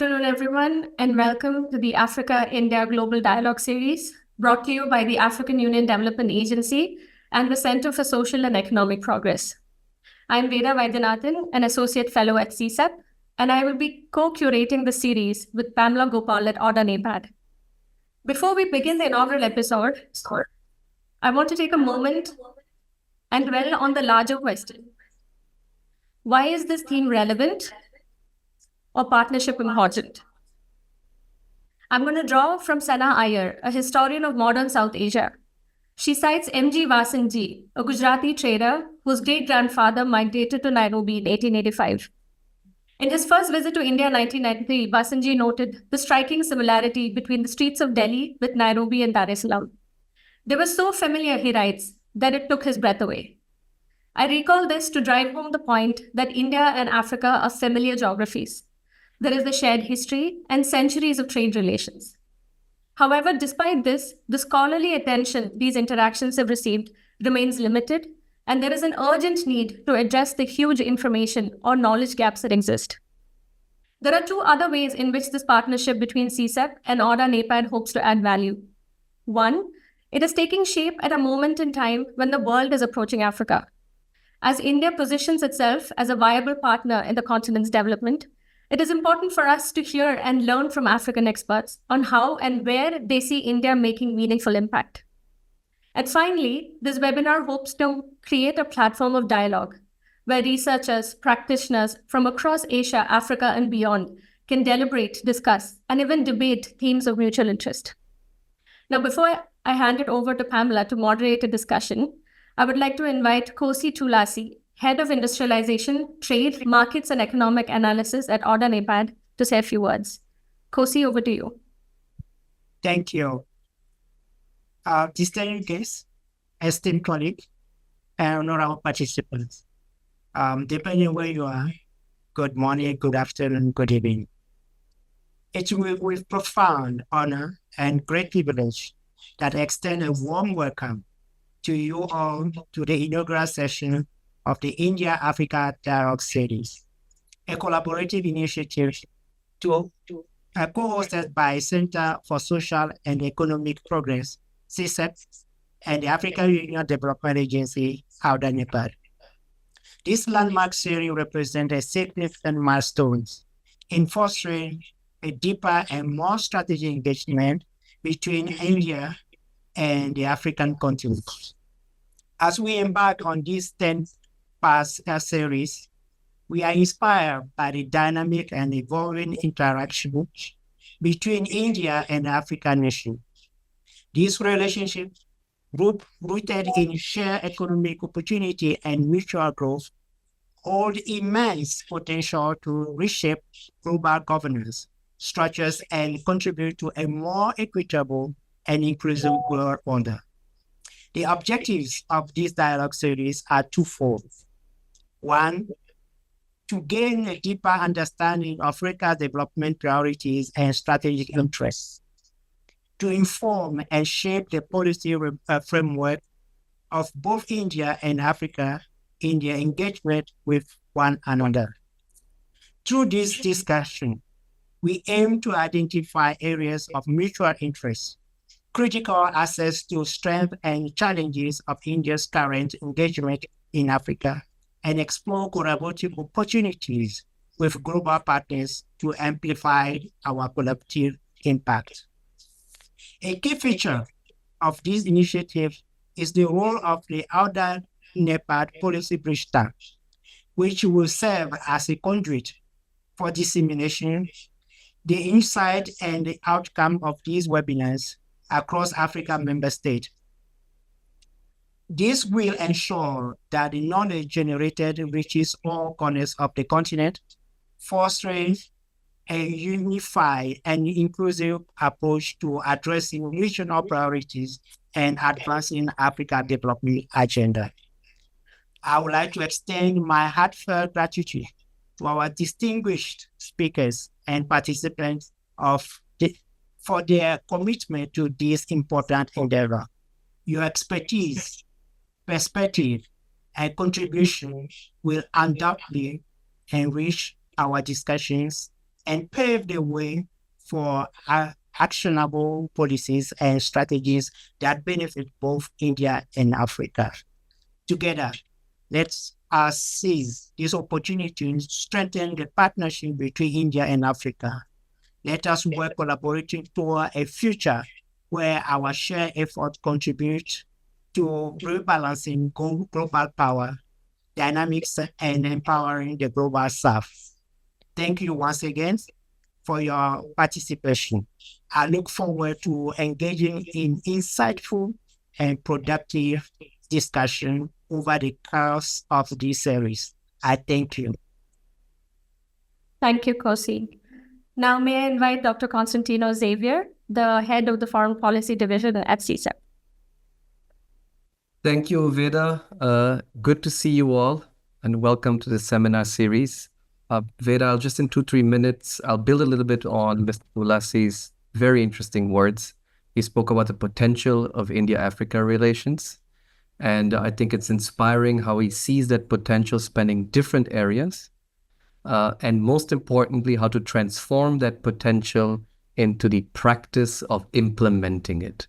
afternoon, everyone, and welcome to the Africa-India Global Dialogue Series, brought to you by the African Union Development Agency and the Center for Social and Economic Progress. I'm Veda Vaidyanathan, an Associate Fellow at CSEP, and I will be co-curating the series with Pamela Gopal at AUDA-NEPAD. Before we begin the inaugural episode, I want to take a moment and dwell on the larger question. Why is this theme relevant or partnership important? I'm going to draw from Sana Iyer, a historian of modern South Asia. She cites M.G. Vasanji, a Gujarati trader whose great-grandfather migrated to Nairobi in 1885. In his first visit to India in 1993, Vasanji noted the striking similarity between the streets of Delhi with Nairobi and Dar es Salaam. They were so familiar, he writes, that it took his breath away. I recall this to drive home the point that India and Africa are familiar geographies. There is the shared history and centuries of trade relations. However, despite this, the scholarly attention these interactions have received remains limited, and there is an urgent need to address the huge information or knowledge gaps that exist. There are two other ways in which this partnership between CSEP and AUDA-NEPAD hopes to add value. One, it is taking shape at a moment in time when the world is approaching Africa. As India positions itself as a viable partner in the continent's development, it is important for us to hear and learn from African experts on how and where they see India making meaningful impact. And finally, this webinar hopes to create a platform of dialogue where researchers, practitioners from across Asia, Africa, and beyond can deliberate, discuss, and even debate themes of mutual interest. Now, before I hand it over to Pamela to moderate a discussion, I would like to invite Kosi Tulasi, Head of Industrialization, Trade, Markets and Economic Analysis at AUDA-NEPAD, to say a few words. Kosi, over to you. Thank you. Distinguished guests, esteemed colleagues, and honorable participants. Depending where you are, good morning, good afternoon, good evening. It's with profound honor and great privilege that I extend a warm welcome to you all to the inaugural session of the India-Africa Dialogue Series, a collaborative initiative co-hosted by Center for Social and Economic Progress, CSEP, and the African Union Development Agency, AUDA-NEPAD. This landmark series represents a significant milestone in fostering a deeper and more strategic engagement between India and the African continent. As we embark on this 10th series, we are inspired by the dynamic and evolving interaction between India and African nations. This relationship, rooted in shared economic opportunity and mutual growth, hold immense potential to reshape global governance structures and contribute to a more equitable and inclusive world order. The objectives of this dialogue series are twofold. One, to gain a deeper understanding of Africa's development priorities and strategic interests, to inform and shape the policy framework of both India and Africa in their engagement with one another. Through this discussion, we aim to identify areas of mutual interest, critical access to strengths and challenges of India's current engagement in Africa, and explore collaborative opportunities with global partners to amplify our collective impact. A key feature of this initiative is the role of the AUDA-NEPAD Policy Bridge Tank, which will serve as a conduit for dissemination, the insight and the outcome of these webinars across African member states. This will ensure that the knowledge generated reaches all corners of the continent, fostering a unified and inclusive approach to addressing regional priorities and advancing Africa's development agenda. I would like to extend my heartfelt gratitude to our distinguished speakers and participants for their commitment to this important endeavor. Your expertise, perspective, and contribution will undoubtedly enrich our discussions and pave the way for actionable policies and strategies that benefit both India and Africa. Together, let's seize this opportunity to strengthen the partnership between India and Africa. Let us work collaborating toward a future where our shared efforts contribute to rebalancing global power dynamics and empowering the global south. Thank you once again for your participation. I look forward to engaging in insightful and productive discussion over the course of this series. I thank you. Thank you, Kosi. Now, may I invite Dr. Constantino Xavier, the head of the Foreign Policy Division at CSEP. Thank you, Veda. Good to see you all, and welcome to the seminar series. Veda, I'll just in 2-3 minutes, I'll build a little bit on Mr. Ulassi's very interesting words. He spoke about the potential of India-Africa relations, and I think it's inspiring how he sees that potential spanning different areas, and most importantly, how to transform that potential into the practice of implementing it.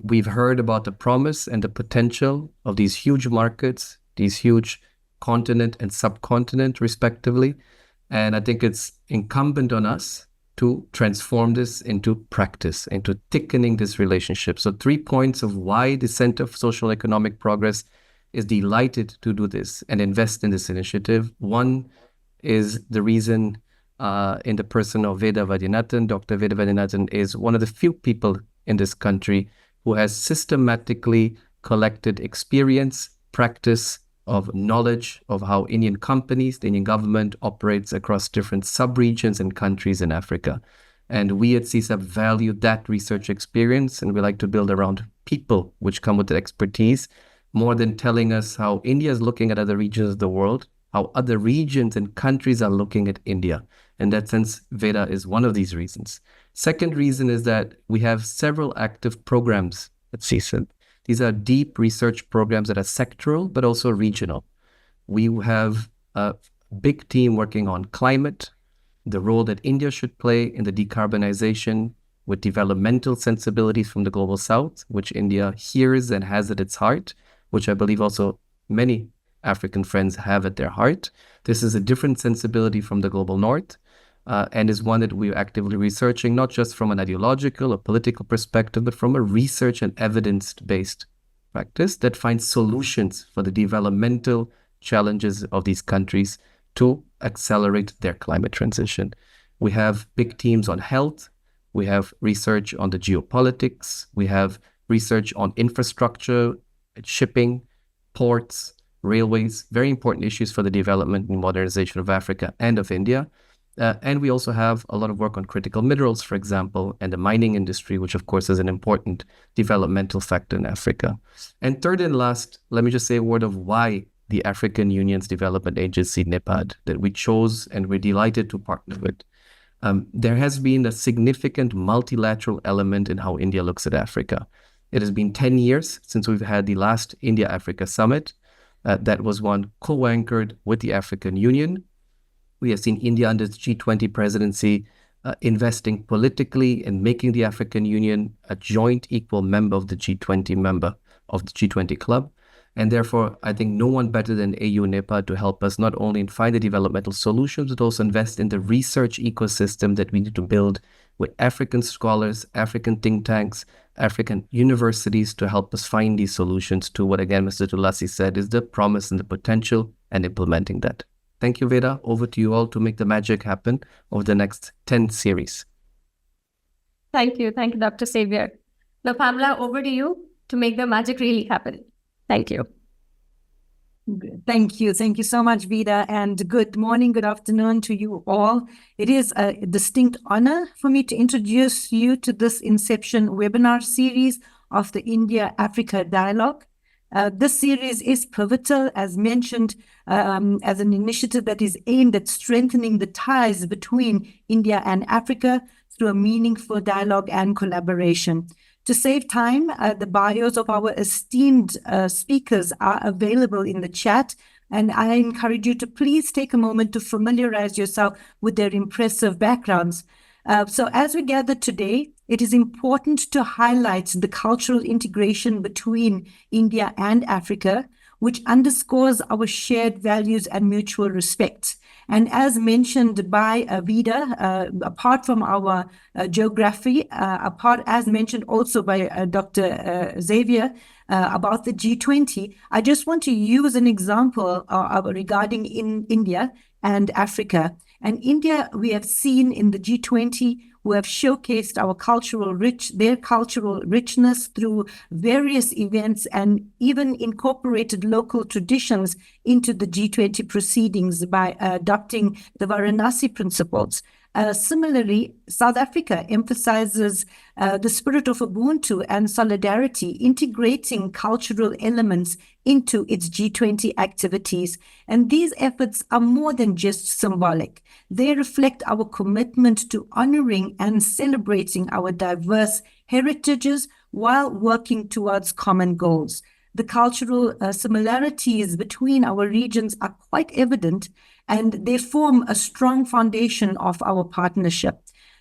We've heard about the promise and the potential of these huge markets, these huge continent and subcontinent respectively. And I think it's incumbent on us to transform this into practice, into thickening this relationship. So 3 points of why the Center for Social and Economic Progress is delighted to do this and invest in this initiative. One is the reason in the person of Veda Vaidyanathan. Dr. Veda Vaidyanathan is one of the few people in this country who has systematically collected experience, practice, of knowledge of how Indian companies, the Indian government operates across different sub-regions and countries in Africa. And we at CSEP value that research experience, and we like to build around people which come with the expertise, more than telling us how India is looking at other regions of the world, how other regions and countries are looking at India. In that sense, Veda is one of these reasons. Second reason is that we have several active programs at CSEP. These are deep research programs that are sectoral, but also regional. We have a big team working on climate, the role that India should play in the decarbonization with developmental sensibilities from the global south, which India hears and has at its heart, which I believe also many African friends have at their heart. This is a different sensibility from the global north, and is one that we're actively researching, not just from an ideological or political perspective, but from a research and evidence-based practice that finds solutions for the developmental challenges of these countries to accelerate their climate transition. We have big teams on health. We have research on the geopolitics. We have research on infrastructure, shipping, ports, railways, very important issues for the development and modernization of Africa and of India. And we also have a lot of work on critical minerals, for example, and the mining industry, which of course is an important developmental factor in Africa. And third and last, let me just say a word of why the African Union's development agency, NEPAD, that we chose and we're delighted to partner with. There has been a significant multilateral element in how India looks at Africa. It has been 10 years since we've had the last India-Africa summit. That was one co-anchored with the African Union. We have seen India under the G20 presidency investing politically and making the African Union a joint equal member of the G20 club. And therefore, I think no one better than AU-NEPAD to help us not only in find the developmental solutions, but also invest in the research ecosystem that we need to build with African scholars, African think tanks, African universities to help us find these solutions to what, again, Mr. Ulassi said, is the promise and the potential and implementing that. Thank you, Veda. Over to you all to make the magic happen over the next 10 series. Thank you. Thank you, Dr. Xavier. Now, Pamela, over to you to make the magic really happen. Thank you. Thank you. Thank you so much, Veda, and good morning, good afternoon to you all. It is a distinct honor for me to introduce you to this Inception webinar series of the India-Africa Dialogue. This series is pivotal, as mentioned, as an initiative that is aimed at strengthening the ties between India and Africa through a meaningful dialogue and collaboration. To save time, the bios of our esteemed speakers are available in the chat, And I encourage you to please take a moment to familiarize yourself with their impressive backgrounds. So as we gather today, it is important to highlight the cultural integration between India and Africa, which underscores our shared values and mutual respect. And as mentioned by Veda, apart from our geography, as mentioned also by Dr. Xavier about the G20, I just want to use an example regarding in India and Africa. And India, we have seen in the G20, who have showcased their cultural richness through various events and even incorporated local traditions into the G20 proceedings by adopting the Varanasi principles. Similarly, South Africa emphasizes the spirit of Ubuntu and solidarity, integrating cultural elements into its G20 activities. And these efforts are more than just symbolic. They reflect our commitment to honoring and celebrating our diverse heritages while working towards common goals. The cultural similarities between our regions are quite evident, and they form a strong foundation of our partnership.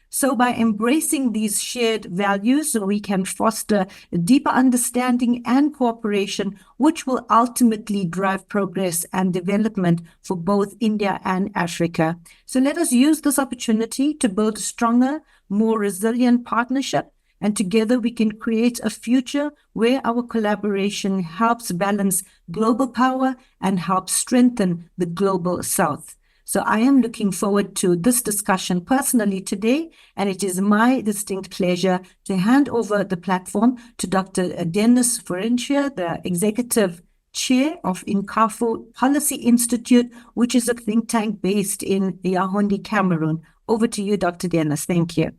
So by embracing these shared values, we can foster a deeper understanding and cooperation, which will ultimately drive progress and development for both India and Africa. So let us use this opportunity to build a stronger, more resilient partnership, and together we can create a future where our collaboration helps balance global power and helps strengthen the global South. So I am looking forward to this discussion personally today, and it is my distinct pleasure to hand over the platform to Dr. Dennis Ferencia, the Executive Chair of INCAFO Policy Institute, which is a think tank based in Yaoundé, Cameroon. Over to you, Dr. Dennis. Thank you.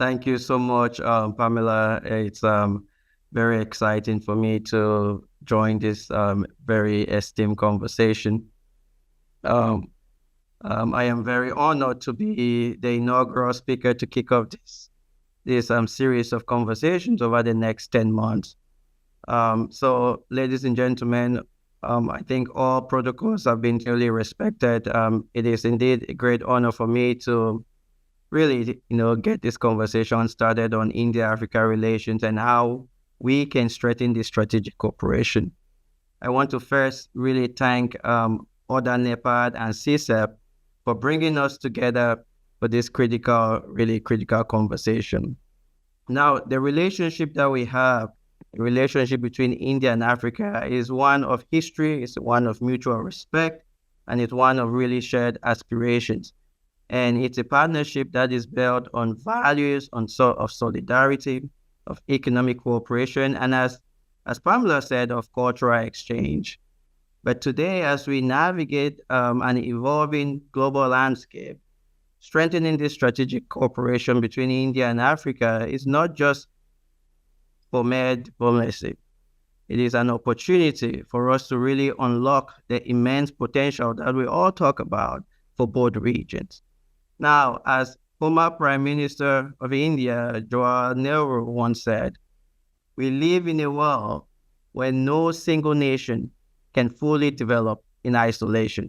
Thank you so much, Pamela. It's very exciting for me to join this very esteemed conversation. I am very honored to be the inaugural speaker to kick off this series of conversations over the next 10 months. So, ladies and gentlemen, I think all protocols have been duly respected. It is indeed a great honor for me to really, get this conversation started on India-Africa relations and how we can strengthen this strategic cooperation. I want to first really thank AUDA-NEPAD and CSEP for bringing us together for this really critical conversation. Now, the relationship that we have, the relationship between India and Africa, is one of history, it's one of mutual respect, and it's one of really shared aspirations. And it's a partnership that is built on values, of solidarity, of economic cooperation, and as Pamela said, of cultural exchange. But today, as we navigate an evolving global landscape, strengthening this strategic cooperation between India and Africa is not just for mere diplomacy. It is an opportunity for us to really unlock the immense potential that we all talk about for both regions. Now, as former Prime Minister of India, Jawaharlal Nehru once said, we live in a world where no single nation can fully develop in isolation.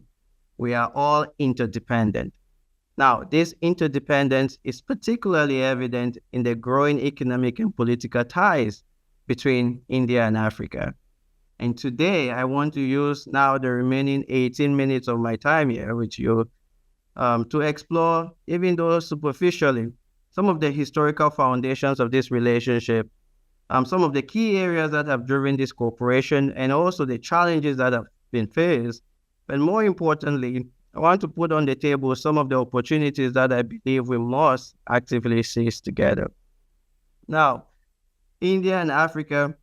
We are all interdependent. Now, this interdependence is particularly evident in the growing economic and political ties between India and Africa. And today, I want to use now the remaining 18 minutes of my time here with you to explore, even though superficially, some of the historical foundations of this relationship, some of the key areas that have driven this cooperation, and also the challenges that have been faced. But more importantly, I want to put on the table some of the opportunities that I believe we must actively seize together. Now, India and Africa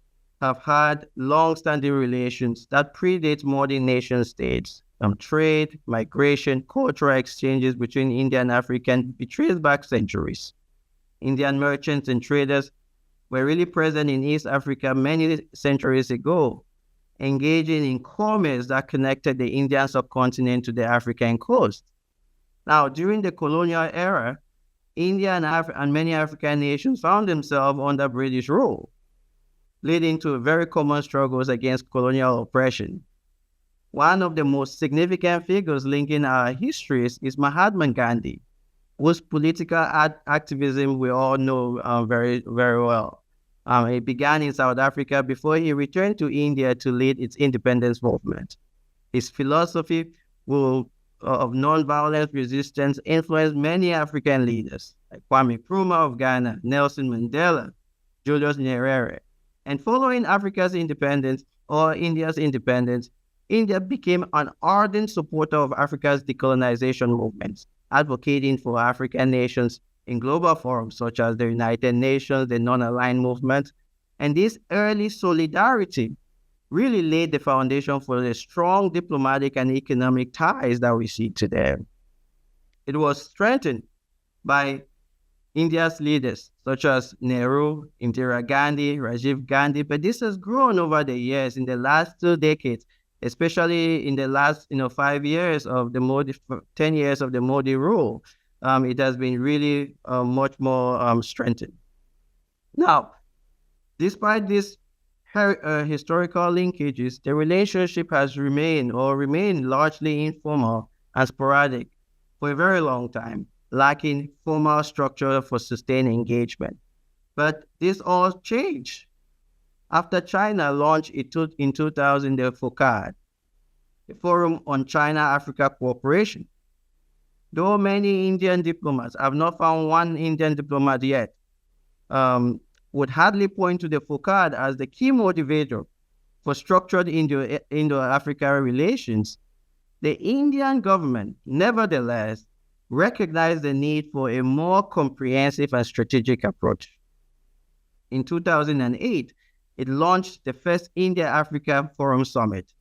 have had long-standing relations that predate modern nation states. Trade, migration, cultural exchanges between India and Africa can be traced back centuries. Indian merchants and traders were really present in East Africa many centuries ago, engaging in commerce that connected the Indian subcontinent to the African coast. Now, during the colonial era, India and many African nations found themselves under British rule, leading to very common struggles against colonial oppression. One of the most significant figures linking our histories is Mahatma Gandhi, whose political activism we all know very, very well. He began in South Africa before he returned to India to lead its independence movement. His philosophy of nonviolent resistance influenced many African leaders, like Kwame Nkrumah of Ghana, Nelson Mandela, Julius Nyerere. And following Africa's independence, or India's independence, India became an ardent supporter of Africa's decolonization movements, advocating for African nations in global forums such as the United Nations, the Non-Aligned Movement. And this early solidarity really laid the foundation for the strong diplomatic and economic ties that we see today. It was strengthened by India's leaders such as Nehru, Indira Gandhi, Rajiv Gandhi, but this has grown over the years in the last 2 decades, especially in the last 5 years of the Modi, 10 years of the Modi rule. It has been really much more strengthened. Now, despite these historical linkages, the relationship has remained largely informal and sporadic for a very long time, lacking formal structure for sustained engagement. But this all changed after China launched in 2000 the FOCAD, the Forum on China-Africa Cooperation. Though many Indian diplomats have not found one Indian diplomat yet, would hardly point to the FOCAD as the key motivator for structured Indo-Africa relations, the Indian government nevertheless recognized the need for a more comprehensive and strategic approach. In 2008, it launched the first India-Africa Forum Summit,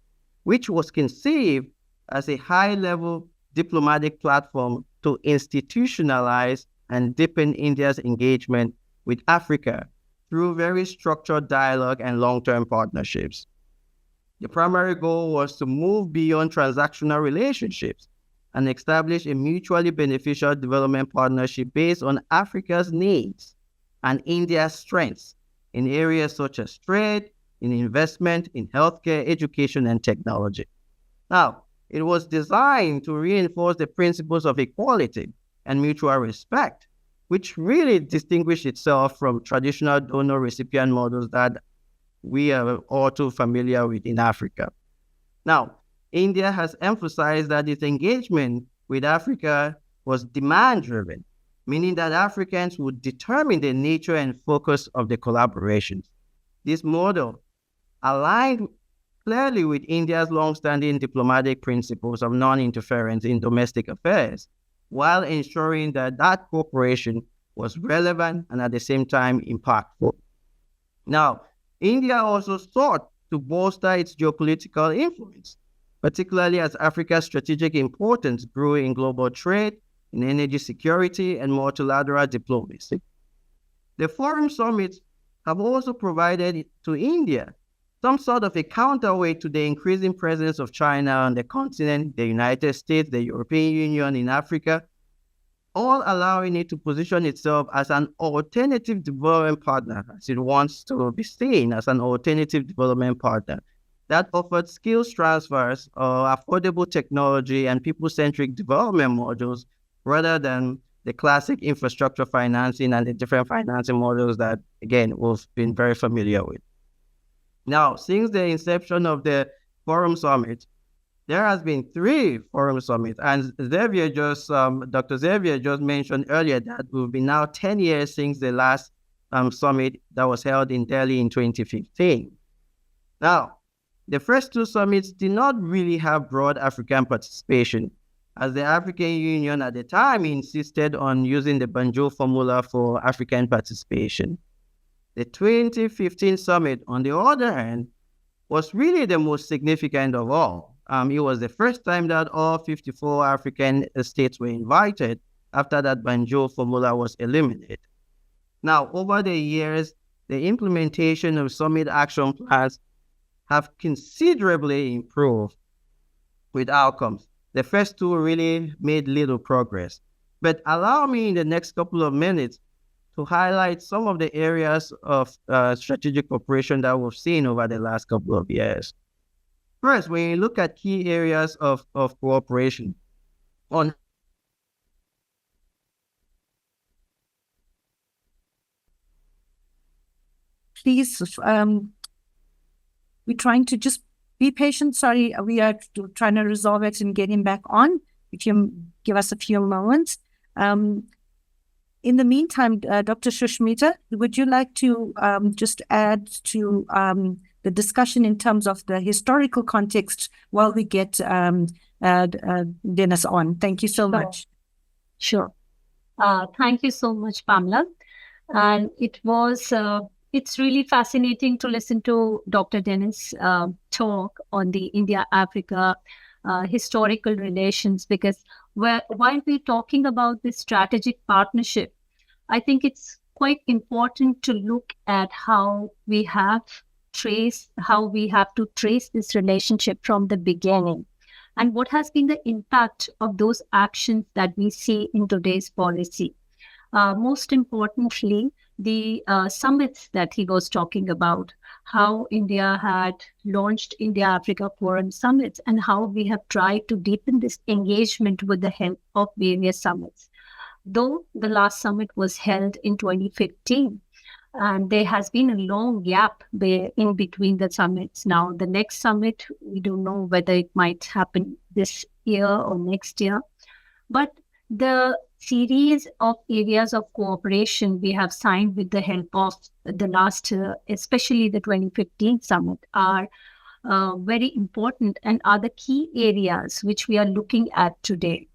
which was conceived as a high-level diplomatic platform to institutionalize and deepen India's engagement with Africa through very structured dialogue and long-term partnerships. The primary goal was to move beyond transactional relationships and establish a mutually beneficial development partnership based on Africa's needs and India's strengths in areas such as trade, in investment, in healthcare, education, and technology. Now, it was designed to reinforce the principles of equality and mutual respect, which really distinguish itself from traditional donor-recipient models that we are all too familiar with in Africa. Now, India has emphasized that its engagement with Africa was demand-driven, meaning that Africans would determine the nature and focus of the collaborations. This model aligned clearly with India's long-standing diplomatic principles of non-interference in domestic affairs, while ensuring that that cooperation was relevant and at the same time impactful. Now, India also sought to bolster its geopolitical influence, particularly as Africa's strategic importance grew in global trade, in energy security, and multilateral diplomacy. The Forum Summits have also provided to India some sort of a counterweight to the increasing presence of China on the continent, the United States, the European Union in Africa, all allowing it to position itself as an alternative development partner, as it wants to be seen as an alternative development partner that offered skills transfers, affordable technology, and people-centric development modules rather than the classic infrastructure financing and the different financing models that, again, we've been very familiar with. Now, since the inception of the Forum Summit, there has been 3 Forum Summits, and Dr. Xavier just mentioned earlier that we've been now 10 years since the last summit that was held in Delhi in 2015. Now, the first 2 summits did not really have broad African participation, as the African Union at the time insisted on using the Banjul formula for African participation. The 2015 summit, on the other hand, was really the most significant of all. It was the first time that all 54 African states were invited after that Banjul formula was eliminated. Now, over the years, the implementation of summit action plans have considerably improved with outcomes. The first 2 really made little progress. But allow me in the next couple of minutes to highlight some of the areas of strategic cooperation that we've seen over the last couple of years. First, when you look at key areas of cooperation, on please, we're trying to just be patient. Sorry, we are trying to resolve it and get him back on. If you give us a few moments. In the meantime, Dr. Shushmita, would you like to just add to the discussion in terms of the historical context while we get Dennis on? Thank you so much. Sure. Thank you so much, Pamela. And it's really fascinating to listen to Dr. Dennis talk on the India-Africa historical relations, because while we're talking about this strategic partnership, I think it's quite important to look at how we have to trace this relationship from the beginning, and what has been the impact of those actions that we see in today's policy. Most importantly, the summits that he was talking about, how India had launched India-Africa Forum summits, and how we have tried to deepen this engagement with the help of various summits. Though the last summit was held in 2015, and there has been a long gap in between the summits. Now, the next summit, we don't know whether it might happen this year or next year, but the series of areas of cooperation we have signed with the help of the last, especially the 2015 summit, are very important and are the key areas which we are looking at today.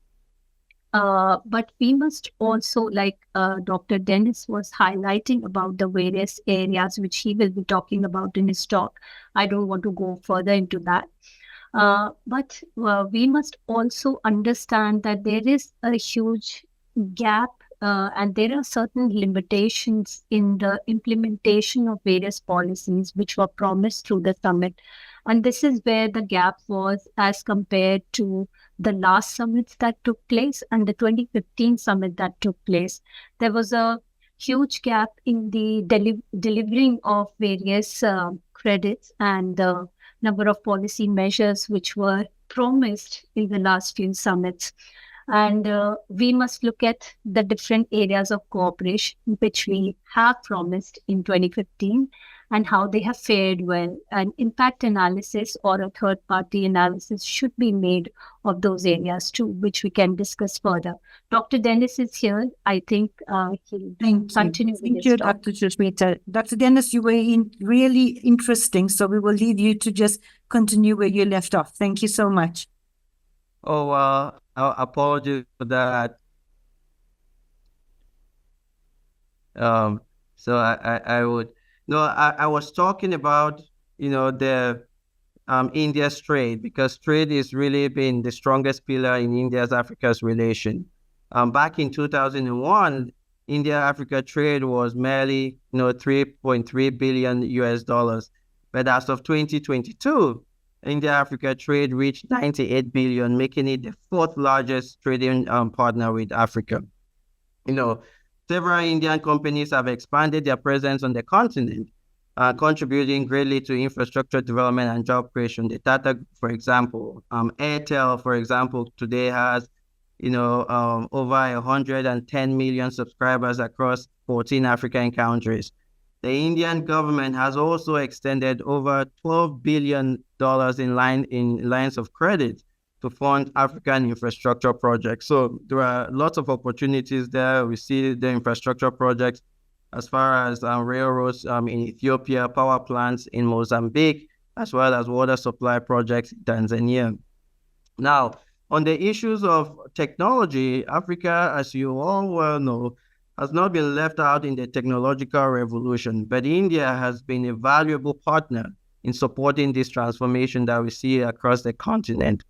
But we must also, like Dr. Dennis was highlighting about the various areas which he will be talking about in his talk. I don't want to go further into that. But we must also understand that there is a huge gap and there are certain limitations in the implementation of various policies which were promised through the summit. And this is where the gap was as compared to the last summits that took place and the 2015 summit that took place. There was a huge gap in the delivering of various credits and the number of policy measures which were promised in the last few summits. And we must look at the different areas of cooperation which we have promised in 2015 and how they have fared well. An impact analysis or a third-party analysis should be made of those areas too, which we can discuss further. Dr. Dennis is here. I think he'll continue with Thank you, Dr. Shushmita. Dr. Dennis, you were really interesting, so we will leave you to just continue where you left off. Thank you so much. Oh, apologies for that. So I would. No, I was talking about, the India's trade, because trade is really been the strongest pillar in India's Africa's relation. Back in 2001, India-Africa trade was merely, $3.3 billion US. But as of 2022, India-Africa trade reached 98 billion, making it the fourth largest trading partner with Africa. Several Indian companies have expanded their presence on the continent, contributing greatly to infrastructure development and job creation. The Tata, for example, Airtel, for example, today has, over 110 million subscribers across 14 African countries. The Indian government has also extended over $12 billion in lines of credit to fund African infrastructure projects. So there are lots of opportunities there. We see the infrastructure projects as far as railroads in Ethiopia, power plants in Mozambique, as well as water supply projects in Tanzania. Now, on the issues of technology, Africa, as you all well know, has not been left out in the technological revolution, but India has been a valuable partner in supporting this transformation that we see across the continent.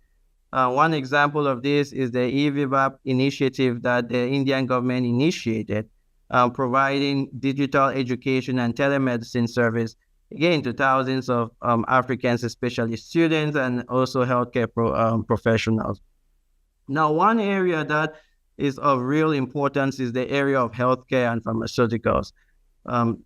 One example of this is the e-Vivab initiative that the Indian government initiated, providing digital education and telemedicine service, again, to thousands of Africans, especially students and also healthcare professionals. Now, one area that is of real importance is the area of healthcare and pharmaceuticals.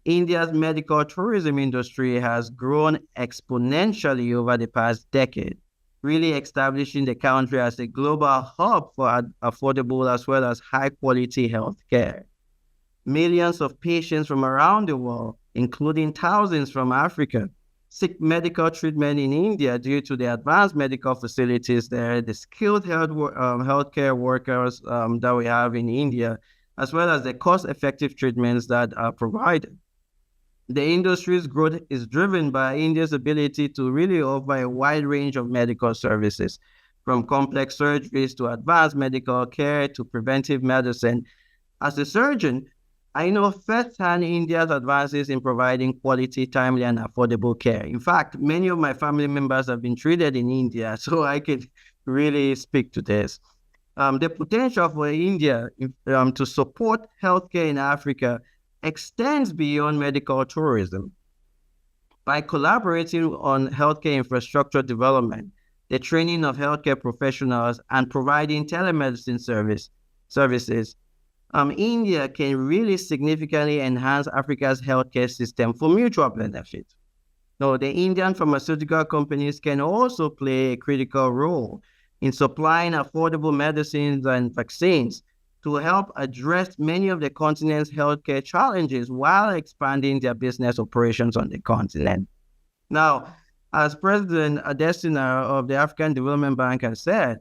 India's medical tourism industry has grown exponentially over the past decade, really establishing the country as a global hub for affordable as well as high-quality healthcare. Millions of patients from around the world, including thousands from Africa, seek medical treatment in India due to the advanced medical facilities there, the skilled healthcare workers that we have in India, as well as the cost-effective treatments that are provided. The industry's growth is driven by India's ability to really offer a wide range of medical services, from complex surgeries to advanced medical care to preventive medicine. As a surgeon, I know firsthand India's advances in providing quality, timely, and affordable care. In fact, many of my family members have been treated in India, so I could really speak to this. The potential for India to support healthcare in Africa extends beyond medical tourism. By collaborating on healthcare infrastructure development, the training of healthcare professionals, and providing telemedicine services, India can really significantly enhance Africa's healthcare system for mutual benefit. Now, the Indian pharmaceutical companies can also play a critical role in supplying affordable medicines and vaccines to help address many of the continent's healthcare challenges while expanding their business operations on the continent. Now, as President Adesina of the African Development Bank has said,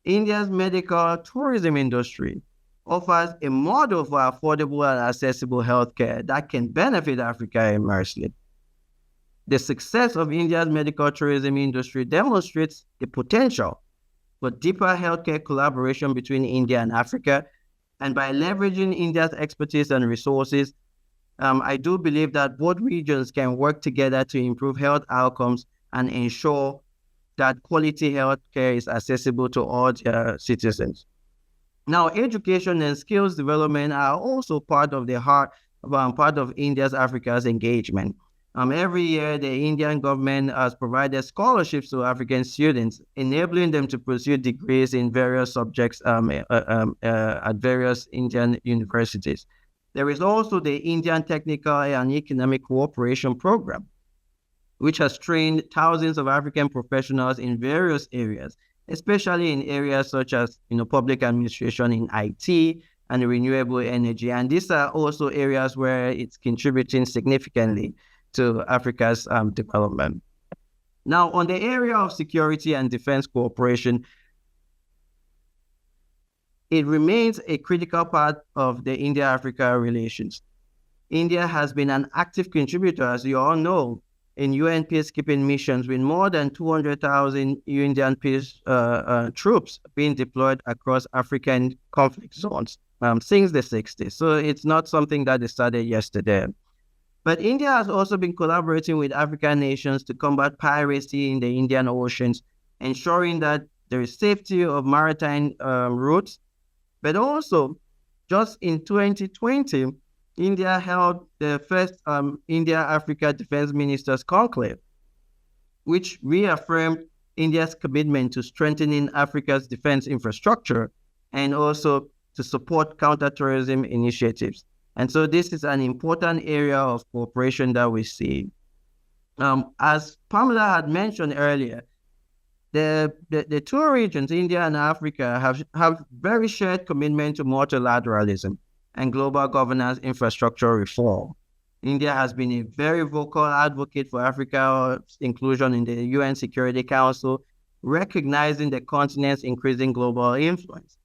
India's medical tourism industry offers a model for affordable and accessible healthcare that can benefit Africa immensely. The success of India's medical tourism industry demonstrates the potential for deeper healthcare collaboration between India and Africa. And by leveraging India's expertise and resources, I do believe that both regions can work together to improve health outcomes and ensure that quality healthcare is accessible to all their citizens. Now, education and skills development are also part of India's Africa's engagement. Every year, the Indian government has provided scholarships to African students, enabling them to pursue degrees in various subjects at various Indian universities. There is also the Indian Technical and Economic Cooperation Program, which has trained thousands of African professionals in various areas, especially in areas such as public administration, in IT, and renewable energy. And these are also areas where it's contributing significantly to Africa's development. Now, on the area of security and defense cooperation, it remains a critical part of the India-Africa relations. India has been an active contributor, as you all know, in UN peacekeeping missions, with more than 200,000 Indian peace troops being deployed across African conflict zones since the 60s. So it's not something that started yesterday. But India has also been collaborating with African nations to combat piracy in the Indian Oceans, ensuring that there is safety of maritime routes. But also, just in 2020, India held the first India-Africa Defense Ministers Conclave, which reaffirmed India's commitment to strengthening Africa's defense infrastructure and also to support counterterrorism initiatives. And so this is an important area of cooperation that we see. As Pamela had mentioned earlier, the two regions, India and Africa, have very shared commitment to multilateralism and global governance infrastructure reform. India has been a very vocal advocate for Africa's inclusion in the UN Security Council, recognizing the continent's increasing global influence.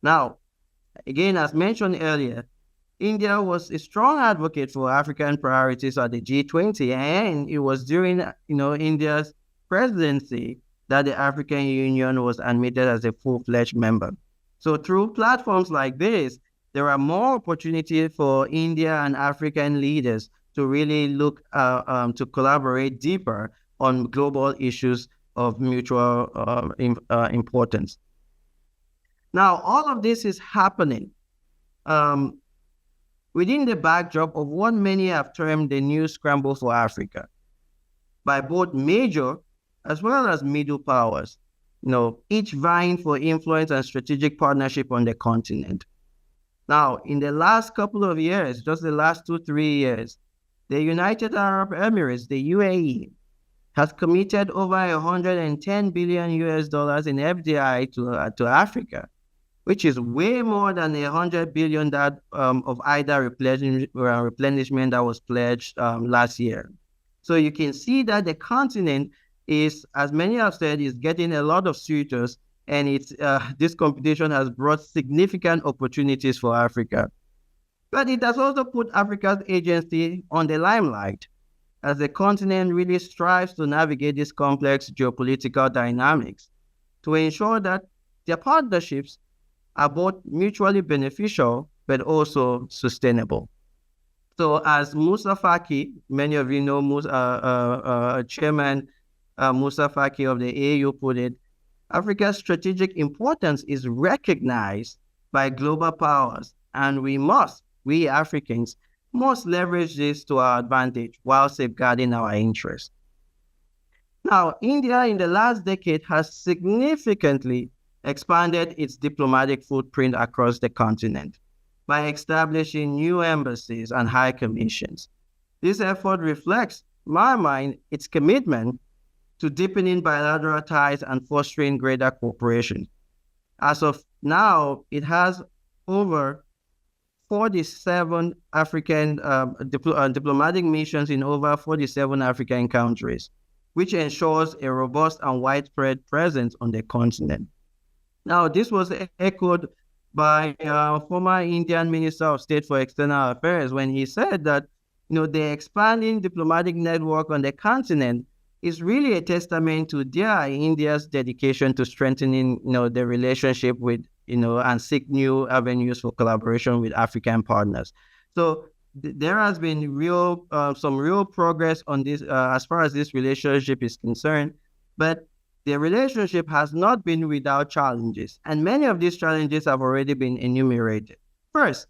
Now, again, as mentioned earlier, India was a strong advocate for African priorities at the G20, and it was during India's presidency that the African Union was admitted as a full-fledged member. So through platforms like this, there are more opportunities for India and African leaders to really look to collaborate deeper on global issues of mutual importance. Now, all of this is happening within the backdrop of what many have termed the new scramble for Africa by both major as well as middle powers, each vying for influence and strategic partnership on the continent. Now, in the last couple of years, just the last 2-3 years, the United Arab Emirates, the UAE, has committed over $110 billion in FDI to Africa, which is way more than the $100 billion that of AIDA replenishment that was pledged last year. So you can see that the continent is, as many have said, is getting a lot of suitors, and this competition has brought significant opportunities for Africa. But it has also put Africa's agency on the limelight as the continent really strives to navigate these complex geopolitical dynamics to ensure that their partnerships are both mutually beneficial but also sustainable. So as Moussa Faki, many of you know Chairman Moussa Faki of the AU put it, Africa's strategic importance is recognized by global powers, and we Africans must leverage this to our advantage while safeguarding our interests. Now, India in the last decade has significantly expanded its diplomatic footprint across the continent by establishing new embassies and high commissions. This effort reflects, in my mind, its commitment to deepening bilateral ties and fostering greater cooperation. As of now, it has over 47 African diplomatic missions in over 47 African countries, which ensures a robust and widespread presence on the continent. Now, this was echoed by former Indian Minister of State for External Affairs when he said that, the expanding diplomatic network on the continent is really a testament to India's dedication to strengthening, the relationship with, and seek new avenues for collaboration with African partners. So there has been some real progress on this as far as this relationship is concerned, but the relationship has not been without challenges, and many of these challenges have already been enumerated. First,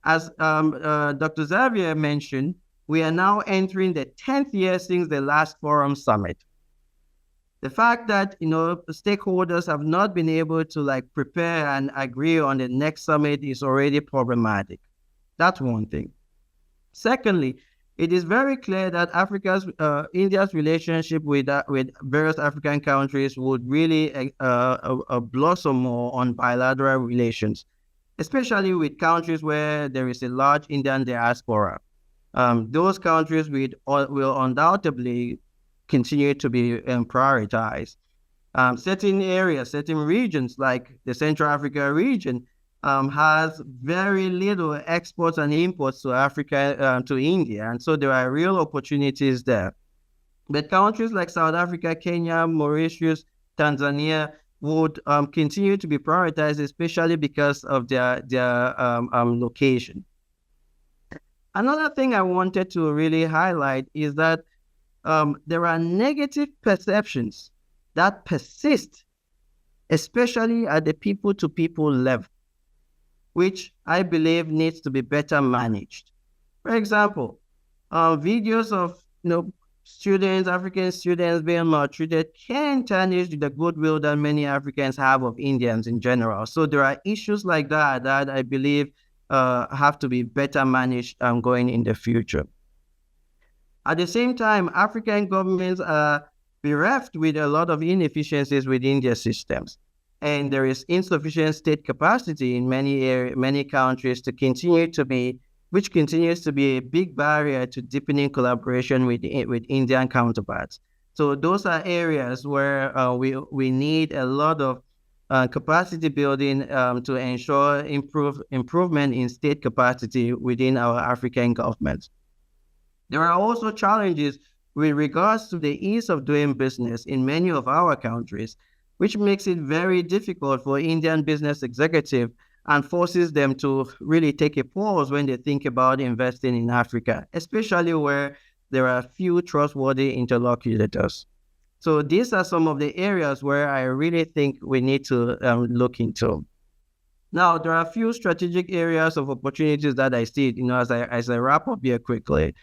as Dr. Xavier mentioned, we are now entering the 10th year since the last Forum Summit. The fact that, stakeholders have not been able to prepare and agree on the next summit is already problematic. That's one thing. Secondly, it is very clear that India's relationship with various African countries would really blossom more on bilateral relations, especially with countries where there is a large Indian diaspora. Those countries will undoubtedly continue to be prioritized. Certain regions like the Central Africa region has very little exports and imports to Africa, to India, and so there are real opportunities there. But countries like South Africa, Kenya, Mauritius, Tanzania would continue to be prioritized, especially because of their location. Another thing I wanted to really highlight is that there are negative perceptions that persist, especially at the people-to-people level, which I believe needs to be better managed. For example, videos of African students being maltreated can tarnish the goodwill that many Africans have of Indians in general. So there are issues like that I believe have to be better managed going in the future. At the same time, African governments are bereft with a lot of inefficiencies within their systems, and there is insufficient state capacity in many countries which continues to be a big barrier to deepening collaboration with Indian counterparts. So those are areas where we need a lot of capacity building to ensure improvement in state capacity within our African governments. There are also challenges with regards to the ease of doing business in many of our countries, which makes it very difficult for Indian business executives and forces them to really take a pause when they think about investing in Africa, especially where there are few trustworthy interlocutors. So these are some of the areas where I really think we need to look into. Now, there are a few strategic areas of opportunities that I see, as I wrap up here quickly.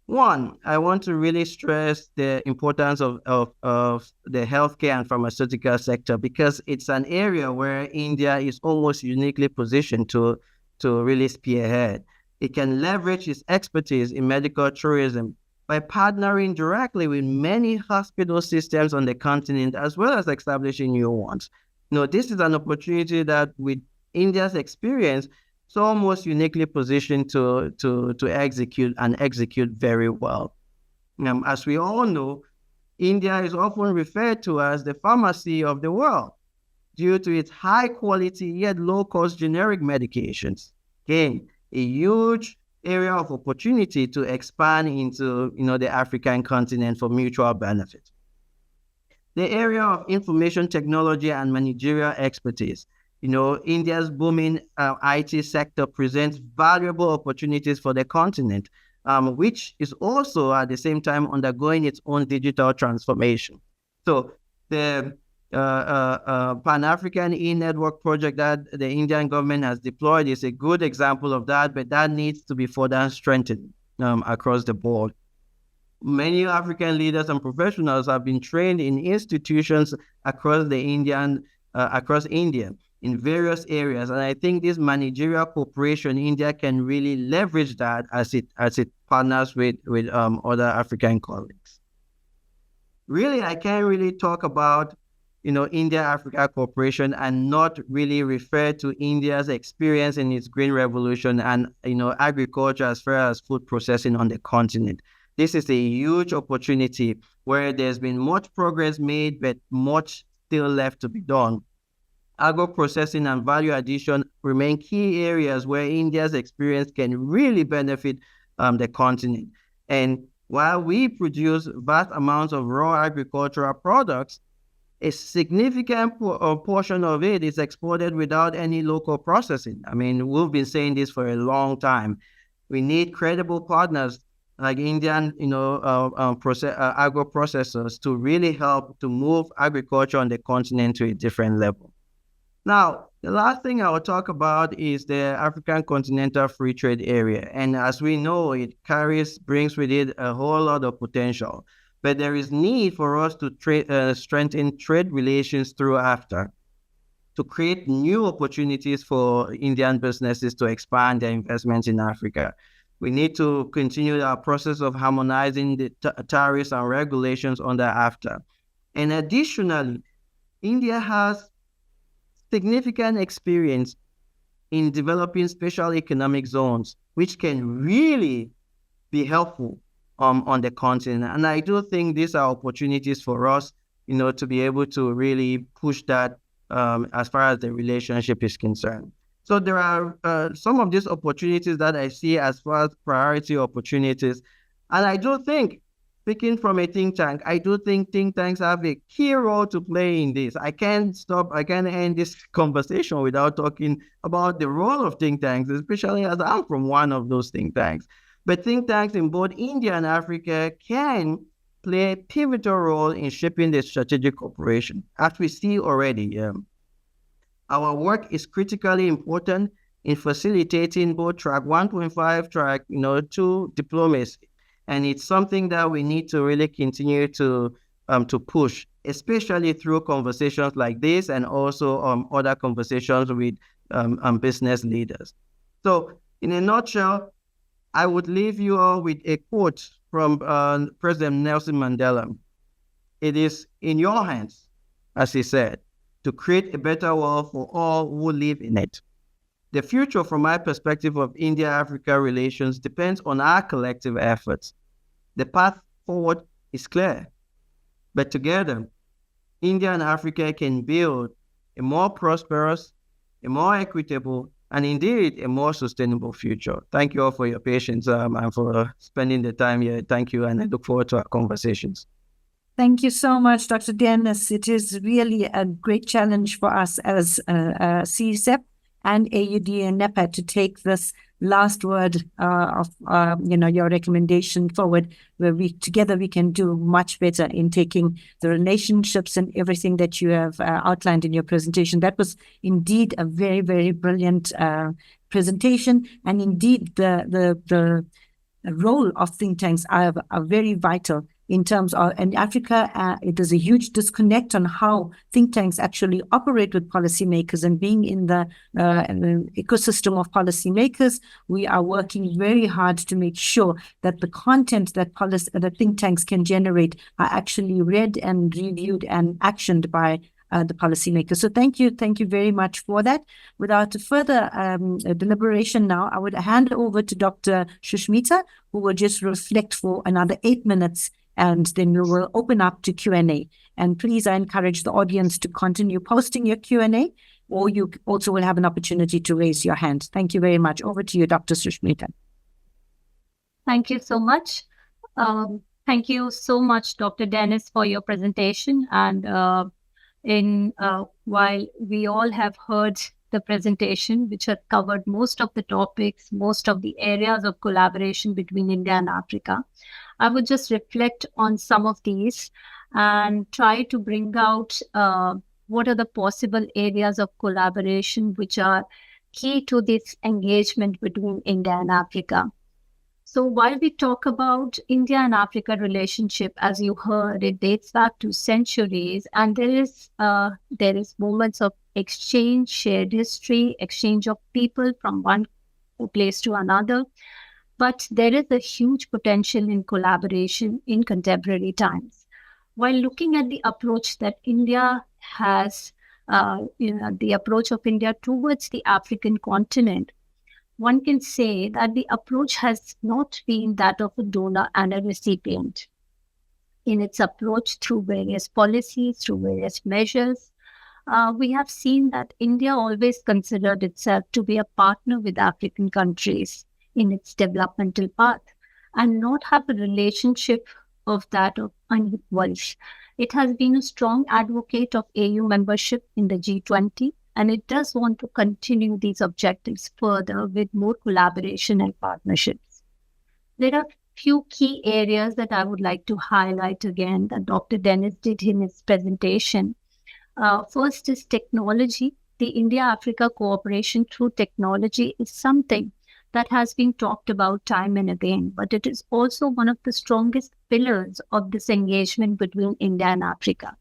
One, I want to really stress the importance of the healthcare and pharmaceutical sector, because it's an area where India is almost uniquely positioned to really spearhead. It can leverage its expertise in medical tourism by partnering directly with many hospital systems on the continent, as well as establishing new ones. This is an opportunity that, with India's experience, it's almost uniquely positioned to execute very well. As we all know, India is often referred to as the pharmacy of the world due to its high quality yet low cost generic medications. Again, a huge area of opportunity to expand into the African continent for mutual benefit. The area of information technology and managerial expertise. India's booming IT sector presents valuable opportunities for the continent, which is also at the same time undergoing its own digital transformation. So the Pan-African e-network project that the Indian government has deployed is a good example of that, but that needs to be further strengthened across the board. Many African leaders and professionals have been trained in institutions across India in various areas, and I think this managerial cooperation, India can really leverage that as it partners with other African colleagues. Really, I can't really talk about India-Africa cooperation and not really refer to India's experience in its green revolution and agriculture as far as food processing on the continent. This is a huge opportunity where there's been much progress made, but much still left to be done. Agro-processing and value addition remain key areas where India's experience can really benefit the continent. And while we produce vast amounts of raw agricultural products, a significant portion of it is exported without any local processing. I mean, we've been saying this for a long time. We need credible partners like Indian, agro-processors to really help to move agriculture on the continent to a different level. Now, the last thing I will talk about is the African Continental Free Trade Area. And as we know, it brings with it a whole lot of potential. But there is need for us to strengthen trade relations through AFTA to create new opportunities for Indian businesses to expand their investments in Africa. We need to continue our process of harmonizing the tariffs and regulations under AFTA. And additionally, India has significant experience in developing special economic zones, which can really be helpful on the continent. And I do think these are opportunities for us, to be able to really push that as far as the relationship is concerned. So there are some of these opportunities that I see as far as priority opportunities. And I do think, speaking from a think tank, I do think think tanks have a key role to play in this. I can't end this conversation without talking about the role of think tanks, especially as I'm from one of those think tanks. But think tanks in both India and Africa can play a pivotal role in shaping the strategic cooperation. As we see already, our work is critically important in facilitating both track 1.5, track 2 diplomacy. And it's something that we need to really continue to push, especially through conversations like this and also other conversations with business leaders. So in a nutshell, I would leave you all with a quote from President Nelson Mandela. It is in your hands, as he said, to create a better world for all who live in it. The future, from my perspective, of India-Africa relations depends on our collective efforts. The path forward is clear, but together, India and Africa can build a more prosperous, a more equitable, and indeed a more sustainable future. Thank you all for your patience and for spending the time here. Thank you, and I look forward to our conversations. Thank you so much, Dr. Dennis. It is really a great challenge for us as CSEP and AUDA-NEPAD to take this last word of your recommendation forward, where we can do much better in taking the relationships and everything that you have outlined in your presentation. That was indeed a very, very brilliant presentation, and indeed the role of think tanks are very vital in terms of, and Africa, it is a huge disconnect on how think tanks actually operate with policymakers. And being in the ecosystem of policymakers, we are working very hard to make sure that the content that think tanks can generate are actually read and reviewed and actioned by the policymakers. So thank you very much for that. Without further deliberation now, I would hand over to Dr. Shushmita, who will just reflect for another 8 minutes, and then we will open up to Q&A. And please, I encourage the audience to continue posting your Q&A, or you also will have an opportunity to raise your hand. Thank you very much. Over to you, Dr. Shushmita. Thank you so much. Thank you so much, Dr. Dennis, for your presentation. And while we all have heard the presentation, which has covered most of the topics, most of the areas of collaboration between India and Africa, I would just reflect on some of these and try to bring out what are the possible areas of collaboration which are key to this engagement between India and Africa. So while we talk about India and Africa relationship, as you heard, it dates back to centuries, and there is moments of exchange, shared history, exchange of people from one place to another. But there is a huge potential in collaboration in contemporary times. While looking at the approach that India has, the approach of India towards the African continent, one can say that the approach has not been that of a donor and a recipient. In its approach through various policies, through various measures, we have seen that India always considered itself to be a partner with African countries in its developmental path, and not have a relationship of that of unequals. It has been a strong advocate of AU membership in the G20, and it does want to continue these objectives further with more collaboration and partnerships. There are few key areas that I would like to highlight again that Dr. Dennis did in his presentation. First is technology. The India-Africa cooperation through technology is something that has been talked about time and again, but it is also one of the strongest pillars of this engagement between India and Africa.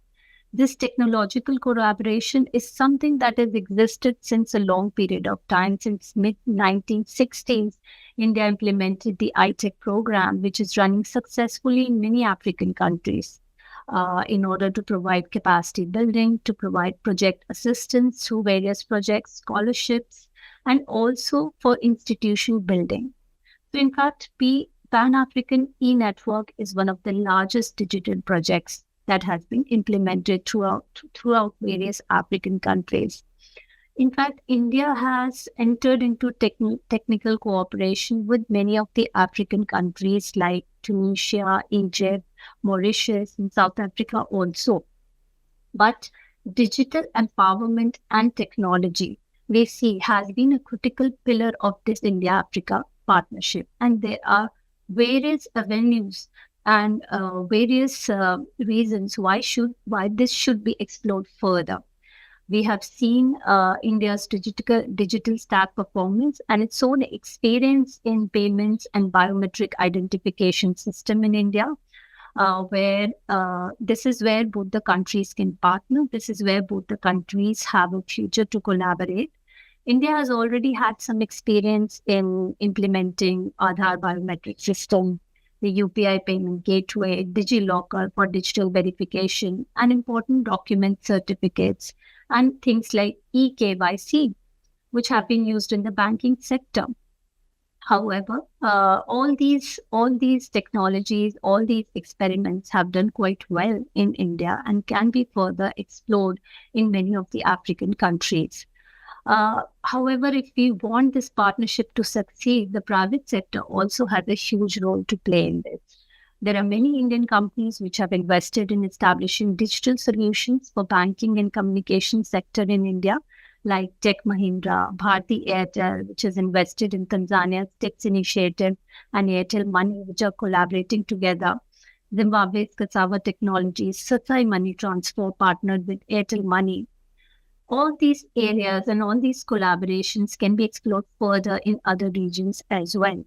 This technological collaboration is something that has existed since a long period of time. Since mid-1960s, India implemented the ITEC program, which is running successfully in many African countries in order to provide capacity building, to provide project assistance through various projects, scholarships, and also for institution building. So in fact, Pan-African e-network is one of the largest digital projects that has been implemented throughout various African countries. In fact, India has entered into technical cooperation with many of the African countries like Tunisia, Egypt, Mauritius, and South Africa also. But digital empowerment and technology, we see, has been a critical pillar of this India-Africa partnership. And there are various avenues and various reasons why this should be explored further. We have seen India's digital stack performance and its own experience in payments and biometric identification system in India, where this is where both the countries can partner. This is where both the countries have a future to collaborate. India has already had some experience in implementing Aadhaar biometric system, the UPI payment gateway, DigiLocker for digital verification, and important document certificates, and things like eKYC, which have been used in the banking sector. However, all these technologies, all these experiments have done quite well in India and can be further explored in many of the African countries. However, if we want this partnership to succeed, the private sector also has a huge role to play in this. There are many Indian companies which have invested in establishing digital solutions for banking and communication sector in India, like Tech Mahindra, Bharti Airtel, which has invested in Tanzania's TICS initiative, and Airtel Money, which are collaborating together. Zimbabwe's Cassava Technologies, Satsai Money Transfer partnered with Airtel Money. All these areas and all these collaborations can be explored further in other regions as well.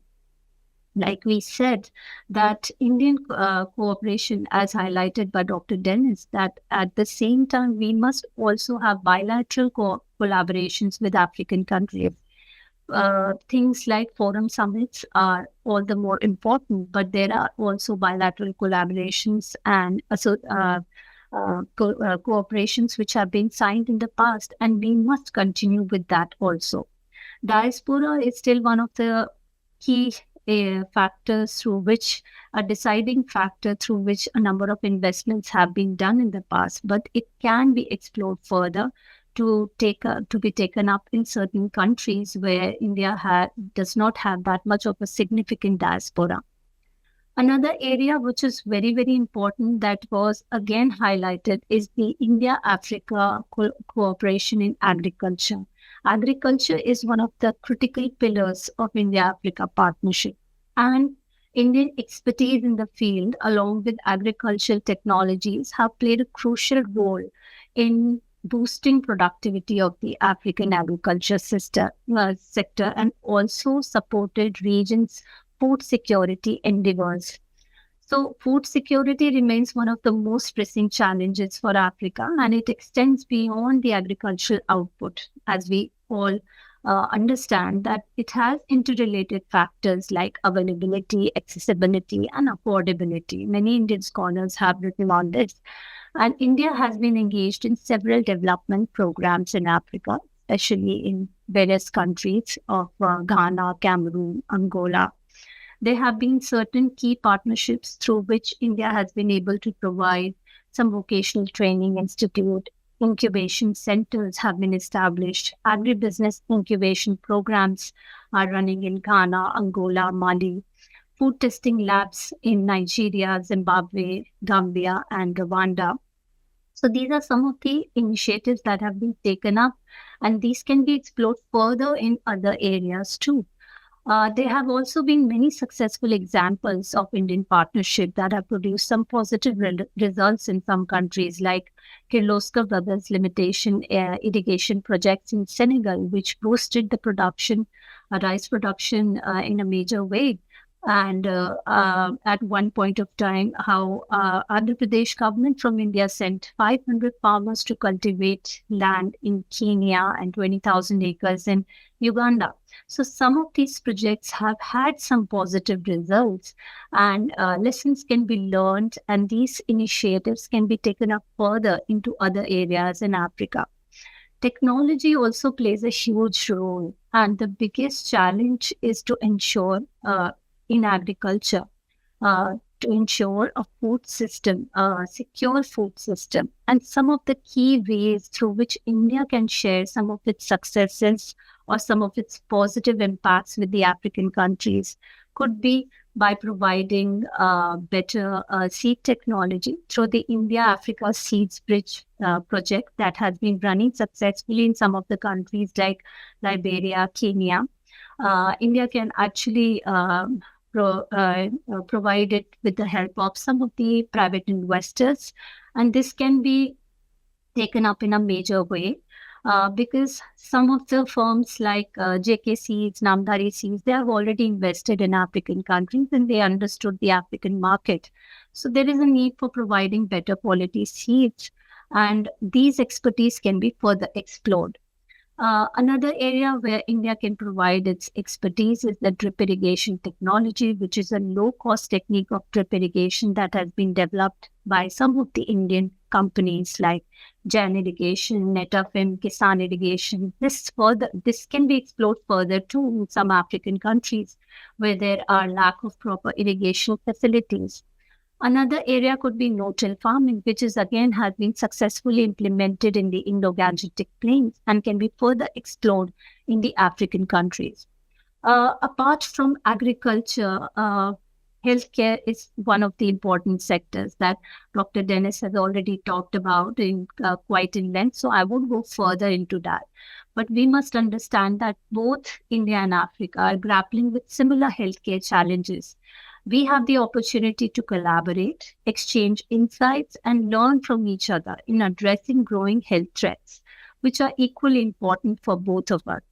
Like we said, that Indian cooperation, as highlighted by Dr. Dennis, that at the same time, we must also have bilateral collaborations with African countries. Things like forum summits are all the more important, but there are also bilateral collaborations and cooperations which have been signed in the past, and we must continue with that also. Diaspora is still one of the key factors through which, a deciding factor through which a number of investments have been done in the past, but it can be explored further to be taken up in certain countries where India does not have that much of a significant diaspora. Another area which is very, very important that was again highlighted is the India-Africa cooperation in agriculture. Agriculture is one of the critical pillars of India-Africa partnership, and Indian expertise in the field, along with agricultural technologies, have played a crucial role in boosting productivity of the African agriculture sector and also supported regions' food security endeavors. So food security remains one of the most pressing challenges for Africa, and it extends beyond the agricultural output, as we all understand that it has interrelated factors like availability, accessibility, and affordability. Many Indian scholars have written on this. And India has been engaged in several development programs in Africa, especially in various countries of Ghana, Cameroon, Angola. There have been certain key partnerships through which India has been able to provide some vocational training institute, incubation centers have been established, agribusiness incubation programs are running in Ghana, Angola, Mali, food testing labs in Nigeria, Zimbabwe, Gambia, and Rwanda. So these are some of the initiatives that have been taken up, and these can be explored further in other areas too. There have also been many successful examples of Indian partnership that have produced some positive results in some countries, like Kirloskar Brothers Limitation irrigation projects in Senegal, which boosted the rice production in a major way. And at one point of time, how Andhra Pradesh government from India sent 500 farmers to cultivate land in Kenya and 20,000 acres in Uganda. So some of these projects have had some positive results, and lessons can be learned, and these initiatives can be taken up further into other areas in Africa. Technology also plays a huge role, and the biggest challenge is to ensure in agriculture, to ensure a food system, a secure food system. And some of the key ways through which India can share some of its successes or some of its positive impacts with the African countries could be by providing better seed technology through the India-Africa Seeds Bridge project that has been running successfully in some of the countries like Liberia, Kenya. India can actually provide it with the help of some of the private investors, and this can be taken up in a major way because some of the firms like JK Seeds, Namdhari Seeds, they have already invested in African countries and they understood the African market. So there is a need for providing better quality seeds, and these expertise can be further explored. Another area where India can provide its expertise is the drip irrigation technology, which is a low-cost technique of drip irrigation that has been developed by some of the Indian companies like Jain Irrigation, Netafim, Kisan Irrigation. This can be explored further too in some African countries where there are lack of proper irrigation facilities. Another area could be no-till farming, which has been successfully implemented in the Indo-Gangetic plains and can be further explored in the African countries. Apart from agriculture, healthcare is one of the important sectors that Dr. Dennis has already talked about quite in length, so I won't go further into that. But we must understand that both India and Africa are grappling with similar healthcare challenges. We have the opportunity to collaborate, exchange insights, and learn from each other in addressing growing health threats, which are equally important for both of us.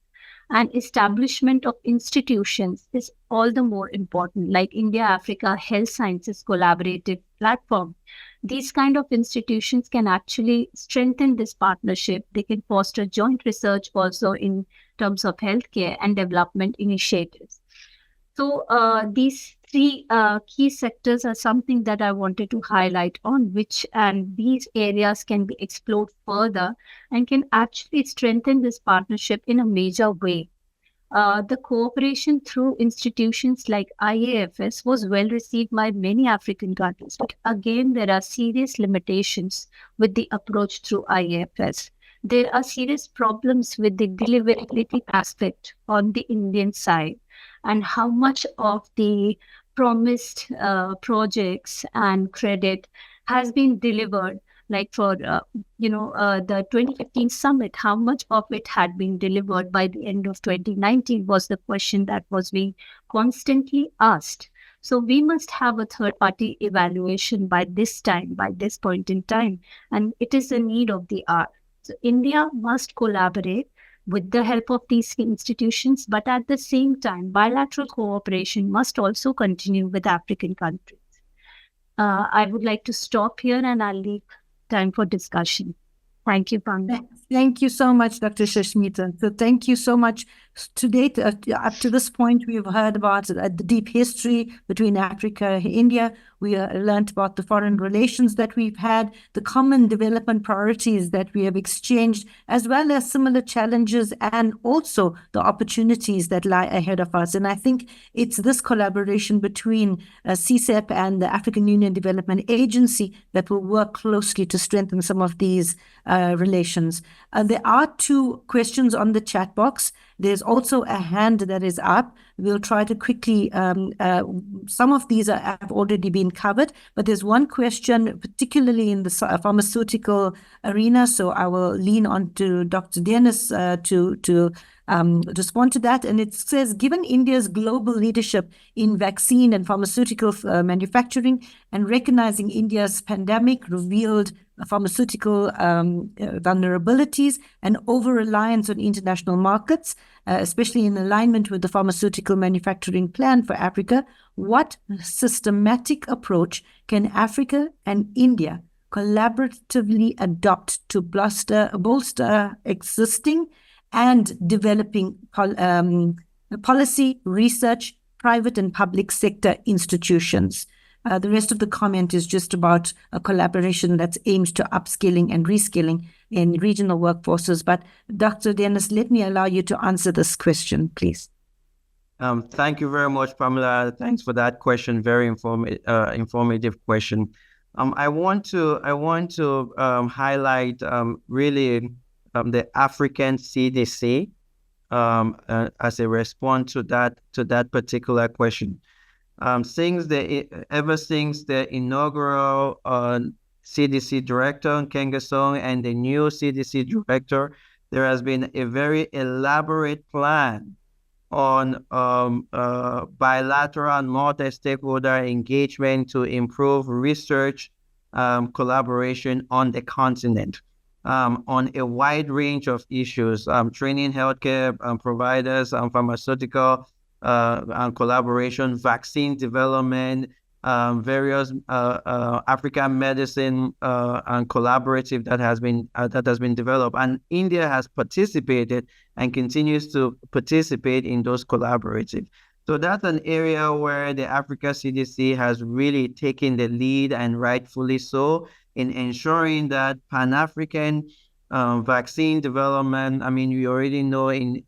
And establishment of institutions is all the more important, like India-Africa Health Sciences Collaborative Platform. These kind of institutions can actually strengthen this partnership. They can foster joint research also in terms of healthcare and development initiatives. So these three key sectors are something that I wanted to highlight on which, and these areas can be explored further and can actually strengthen this partnership in a major way. The cooperation through institutions like IAFS was well received by many African countries, but again, there are serious limitations with the approach through IAFS. There are serious problems with the deliverability aspect on the Indian side, and how much of the promised projects and credit has been delivered. Like for the 2015 summit, how much of it had been delivered by the end of 2019 was the question that was being constantly asked. So we must have a third-party evaluation by this point in time, and it is a need of the hour. So India must collaborate with the help of these institutions, but at the same time, bilateral cooperation must also continue with African countries. I would like to stop here and I'll leave time for discussion. Thank you, Pamela. Thank you so much, Dr. Shashmita. So thank you so much. To date, up to this point, we've heard about the deep history between Africa and India. We learned about the foreign relations that we've had, the common development priorities that we have exchanged, as well as similar challenges and also the opportunities that lie ahead of us. And I think it's this collaboration between CSEP and the African Union Development Agency that will work closely to strengthen some of these relations. There are two questions on the chat box. There's also a hand that is up. We'll try to quickly, some of these have already been covered, but there's one question, particularly in the pharmaceutical arena. So I will lean on to Dr. Dennis to respond to that. And it says, given India's global leadership in vaccine and pharmaceutical manufacturing and recognizing India's pandemic revealed pharmaceutical vulnerabilities and over-reliance on international markets, especially in alignment with the pharmaceutical manufacturing plan for Africa, what systematic approach can Africa and India collaboratively adopt to bolster existing and developing policy, research, private and public sector institutions? The rest of the comment is just about a collaboration that's aimed to upskilling and reskilling in regional workforces. But Dr. Dennis, let me allow you to answer this question, please. Thank you very much, Pamela. Thanks for that question. Very informative question. I want to highlight really the African CDC as a response to that particular question. Ever since the inaugural CDC director, Nkengasong, and the new CDC director, there has been a very elaborate plan on bilateral and multi-stakeholder engagement to improve research collaboration on the continent on a wide range of issues, training healthcare providers, pharmaceutical and collaboration, vaccine development, various African medicine and collaborative that has been developed, and India has participated and continues to participate in those collaborative. So that's an area where the Africa CDC has really taken the lead, and rightfully so, in ensuring that Pan-African vaccine development. I mean, we already know in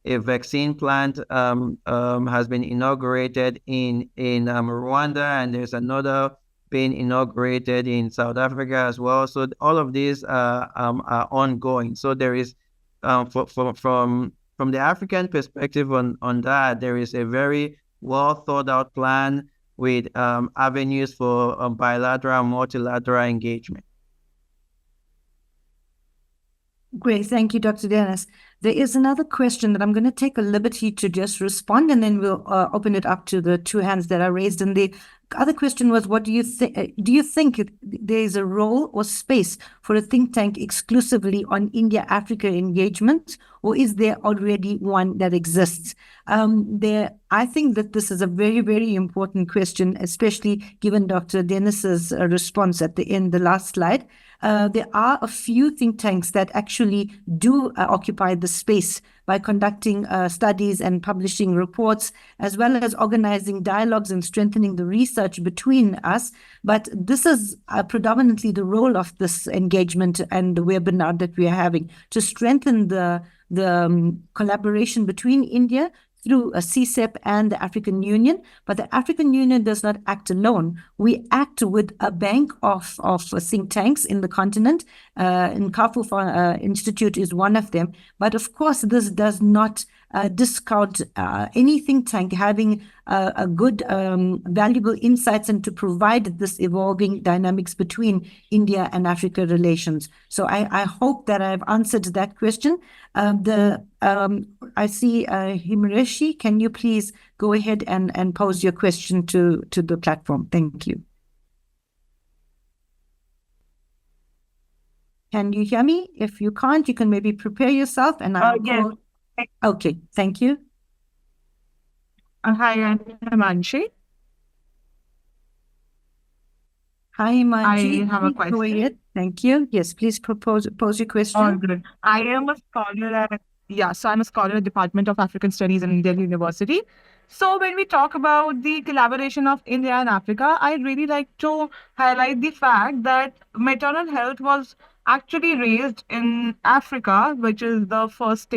a vaccine plant has been inaugurated in Rwanda, and there's another being inaugurated in South Africa as well. So all of these are ongoing. So there is, from the African perspective on that, there is a very well thought out plan with avenues for bilateral and multilateral engagement. Great. Thank you, Dr. Dennis. There is another question that I'm going to take a liberty to just respond, and then we'll open it up to the two hands that are raised. And the other question was, what do you think? Do you think there is a role or space for a think tank exclusively on India-Africa engagement, or is there already one that exists? I think that this is a very, very important question, especially given Dr. Dennis's response at the end, the last slide. There are a few think tanks that actually do occupy the space by conducting studies and publishing reports, as well as organizing dialogues and strengthening the research between us. But this is predominantly the role of this engagement and the webinar that we are having, to strengthen the collaboration between India through a CSEP and the African Union. But the African Union does not act alone. We act with a bank of think tanks in the continent. And Kafu Institute is one of them. But of course, this does not discount any think tank having a good, valuable insights and to provide this evolving dynamics between India and Africa relations. So I hope that I've answered that question. I see Himreshi, can you please go ahead and pose your question to the platform? Thank you. Can you hear me? If you can't, you can maybe prepare yourself and I'll Yes. Okay, thank you. Hi, I'm Himanshi. Hi, Manji. I have a Please go question. ahead. Thank you. Yes, please pose your question. All good. I am a scholar I'm a scholar at the Department of African Studies in Delhi University. So when we talk about the collaboration of India and Africa, I'd really like to highlight the fact that maternal health was actually raised in Africa, which is the first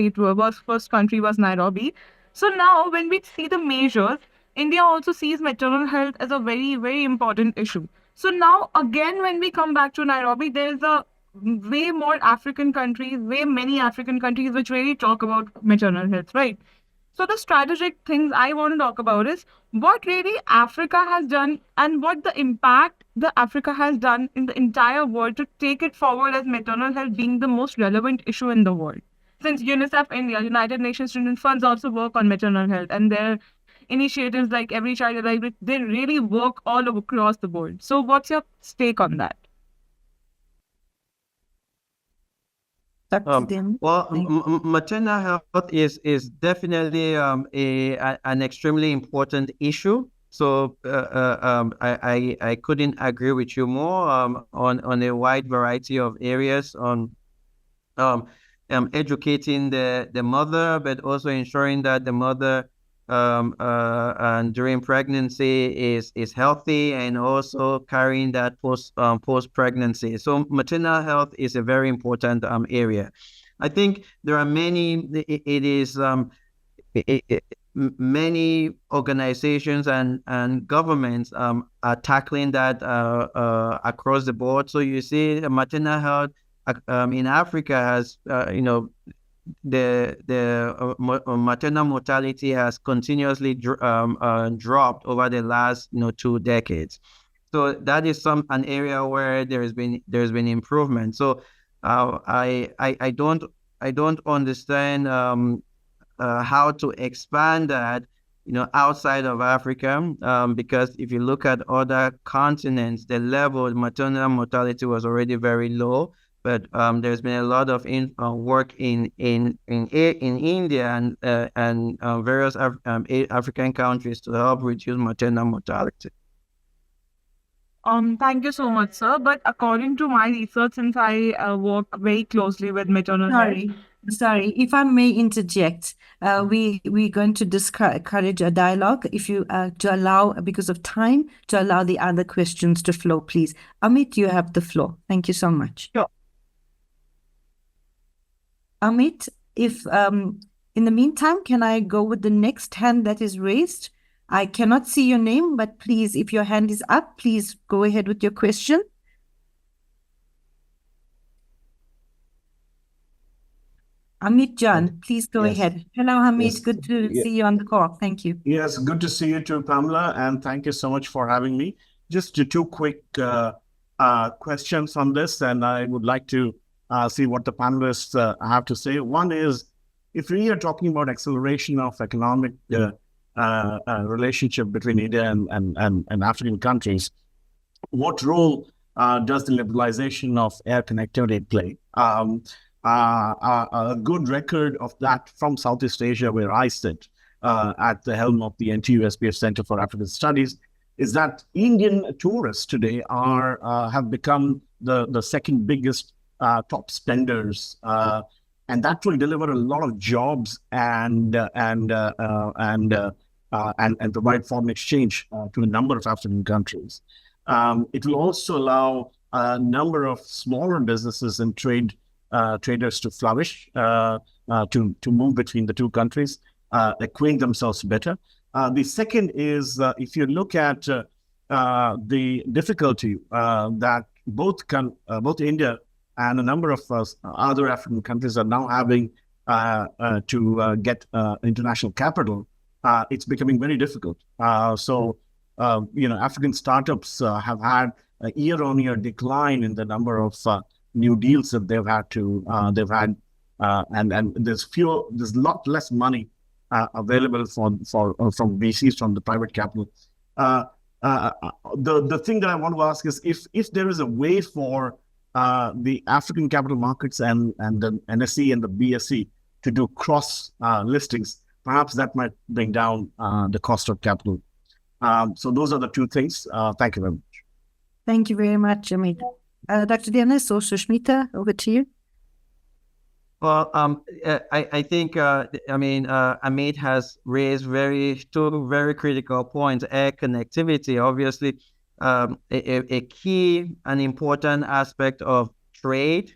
country was Nairobi. So now when we see the measures, India also sees maternal health as a very, very important issue. So now again, when we come back to Nairobi, there's a way many African countries which really talk about maternal health, right? So the strategic things I want to talk about is what really Africa has done and what the impact the Africa has done in the entire world to take it forward as maternal health being the most relevant issue in the world. Since UNICEF India, United Nations Children's Funds also work on maternal health, and their initiatives like Every Child Alive, they really work all across the board. So what's your take on that? Dr. Dennis, Well, thank you. maternal health is definitely an extremely important issue. So I couldn't agree with you more on a wide variety of areas on educating the mother, but also ensuring that the mother and during pregnancy is healthy, and also carrying that post pregnancy. So maternal health is a very important area. I think there are many. Many organizations and governments are tackling that across the board. So you see, maternal health in Africa has the maternal mortality has continuously dropped over the last 2 decades. So that is an area where there's been improvement. So I don't understand how to expand that outside of Africa, because if you look at other continents, the level of maternal mortality was already very low. But there's been a lot of work in India and various African countries to help reduce maternal mortality. Thank you so much, sir. But according to my research, since I work very closely with maternal health. Sorry, if I may interject, we're going to discourage a dialogue. If you to allow, because of time, to allow the other questions to flow, please. Amit, you have the floor. Thank you so much. Sure. Amit, if in the meantime, can I go with the next hand that is raised? I cannot see your name, but please, if your hand is up, please go ahead with your question. Amit Jan, please go ahead. Hello, Amit. Yes. Good to see you on the call. Thank you. Yes, good to see you too, Pamela, and thank you so much for having me. Just two quick questions on this, and I would like to see what the panelists have to say. One is, if we are talking about acceleration of economic relationship between India and African countries, what role does the liberalization of air connectivity play? A good record of that from Southeast Asia, where I sit at the helm of the NTU-SPF Center for African Studies, is that Indian tourists today have become the second biggest top spenders, and that will deliver a lot of jobs and provide foreign exchange to a number of African countries. It will also allow a number of smaller businesses and traders to flourish, to move between the two countries, acquaint themselves better. The second is, if you look at the difficulty that both India and a number of other African countries are now having to get international capital, it's becoming very difficult. African startups have had a year-on-year decline in the number of new deals that they've had, and there's a lot less money available from VCs, from the private capital. The thing that I want to ask is if there is a way for the African capital markets and the NSE and the BSE to do cross listings, perhaps that might bring down the cost of capital. So those are the two things. Thank you very much. Thank you very much, Amit. Dr. Dennis or Sushmita, over to you. Well, I think, Amit has raised two very critical points. Air connectivity, obviously, a key and important aspect of trade.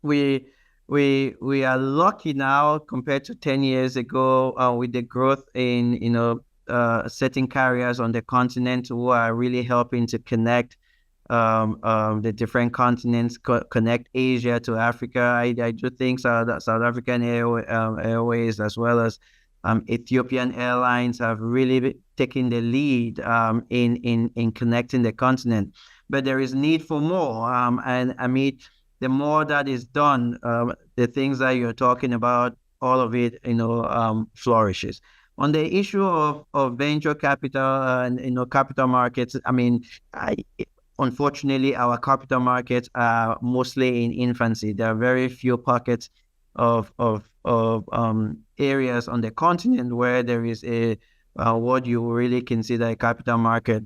We are lucky now compared to 10 years ago with the growth in, certain carriers on the continent who are really helping to connect the different continents, connect Asia to Africa. I do think South African Airways as well as Ethiopian Airlines have really taken the lead in connecting the continent. But there is need for more. And Amit, the more that is done, the things that you're talking about, all of it, flourishes. On the issue of venture capital and capital markets, unfortunately, our capital markets are mostly in infancy. There are very few pockets of areas on the continent where there is what you really consider a capital market.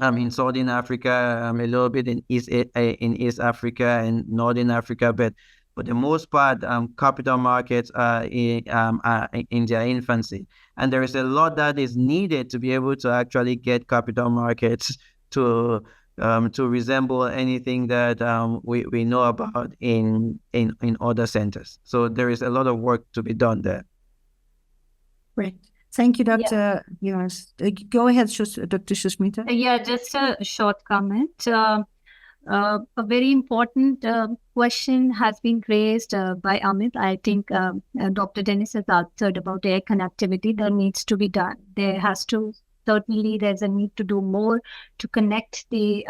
In Southern Africa, a little bit in East Africa and Northern Africa, but for the most part, capital markets are in their infancy. And there is a lot that is needed to be able to actually get capital markets to resemble anything that we know about in other centers. So there is a lot of work to be done there. Great. Thank you, Dr. Yes. Go ahead, Dr. Sushmita. Yeah, just a short comment. A very important question has been raised by Amit. I think Dr. Dennis has answered about air connectivity. There needs to be done. There's a need to do more to connect the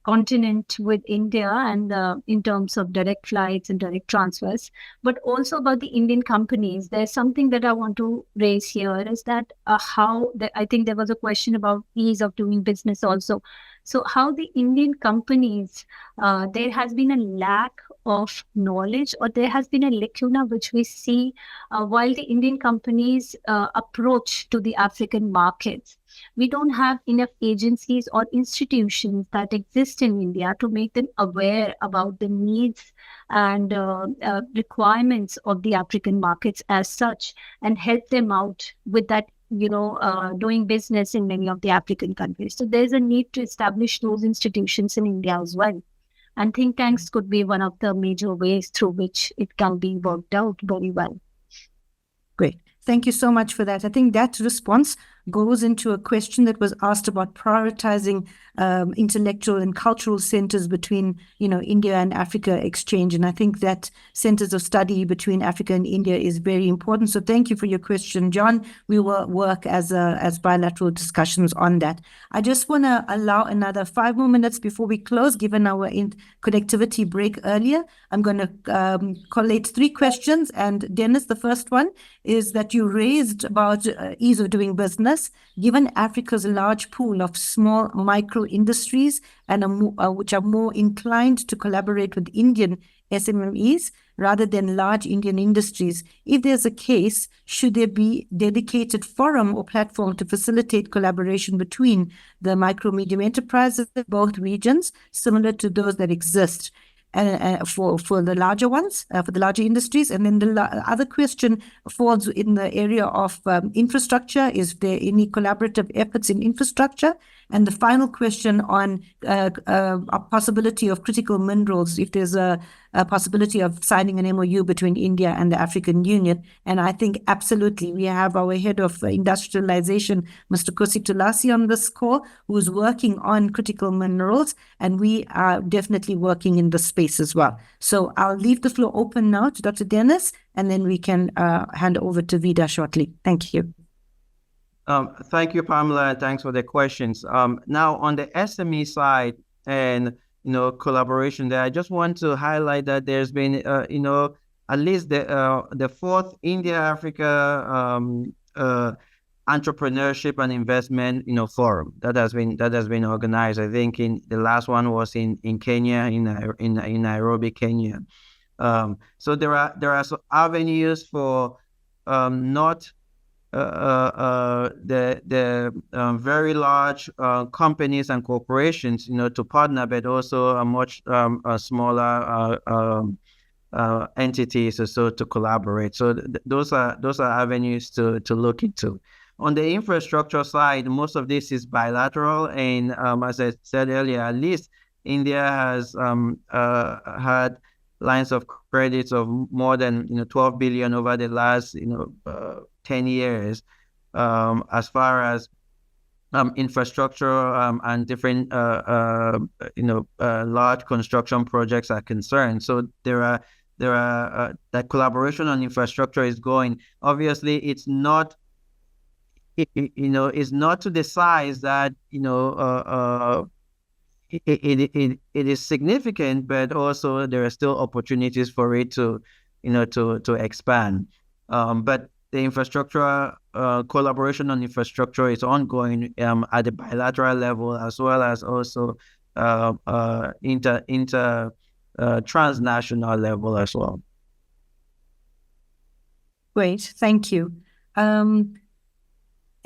continent with India and in terms of direct flights and direct transfers, but also about the Indian companies. There's something that I want to raise here is that I think there was a question about ease of doing business also. So how the Indian companies, there has been a lack of knowledge, or there has been a lacuna which we see while the Indian companies approach to the African markets. We don't have enough agencies or institutions that exist in India to make them aware about the needs and requirements of the African markets as such, and help them out with that, doing business in many of the African countries. So there's a need to establish those institutions in India as well. And think tanks could be one of the major ways through which it can be worked out very well. Great. Thank you so much for that. I think that response goes into a question that was asked about prioritizing intellectual and cultural centers between, India and Africa exchange. And I think that centers of study between Africa and India is very important. So thank you for your question, John. We will work as bilateral discussions on that. I just want to allow another 5 more minutes before we close, given our connectivity break earlier. I'm going to collate 3 questions. And Dennis, the first one is that you raised about ease of doing business, given Africa's large pool of small micro industries and which are more inclined to collaborate with Indian SMEs rather than large Indian industries. If there's a case, should there be dedicated forum or platform to facilitate collaboration between the micro medium enterprises in both regions, similar to those that exist? For the larger ones, for the larger industries. And then the other question falls in the area of infrastructure. Is there any collaborative efforts in infrastructure? And the final question on a possibility of critical minerals, if there's a possibility of signing an MOU between India and the African Union. And I think absolutely, we have our head of industrialization, Mr. Kosi Tulasi, on this call, who's working on critical minerals, and we are definitely working in the space as well. So I'll leave the floor open now to Dr. Dennis, and then we can hand over to Veda shortly. Thank you. Thank you, Pamela, and thanks for the questions. Now, on the SME side and collaboration there, I just want to highlight that there's been at least the 4th India-Africa entrepreneurship and investment forum that has been organized. I think the last one was in Kenya, in Nairobi, Kenya. So there are some avenues for not the very large companies and corporations, to partner, but also a much smaller entities so to collaborate. So those are avenues to look into. On the infrastructure side, most of this is bilateral, and as I said earlier, at least India has had lines of credits of more than 12 billion over the last 10 years as far as infrastructure and different large construction projects are concerned. So there are that collaboration on infrastructure is going. Obviously, it's not it's not to the size that it is significant, but also there are still opportunities for it to expand. But the infrastructure collaboration on infrastructure is ongoing at the bilateral level, as well as also transnational level as well. Great, thank you.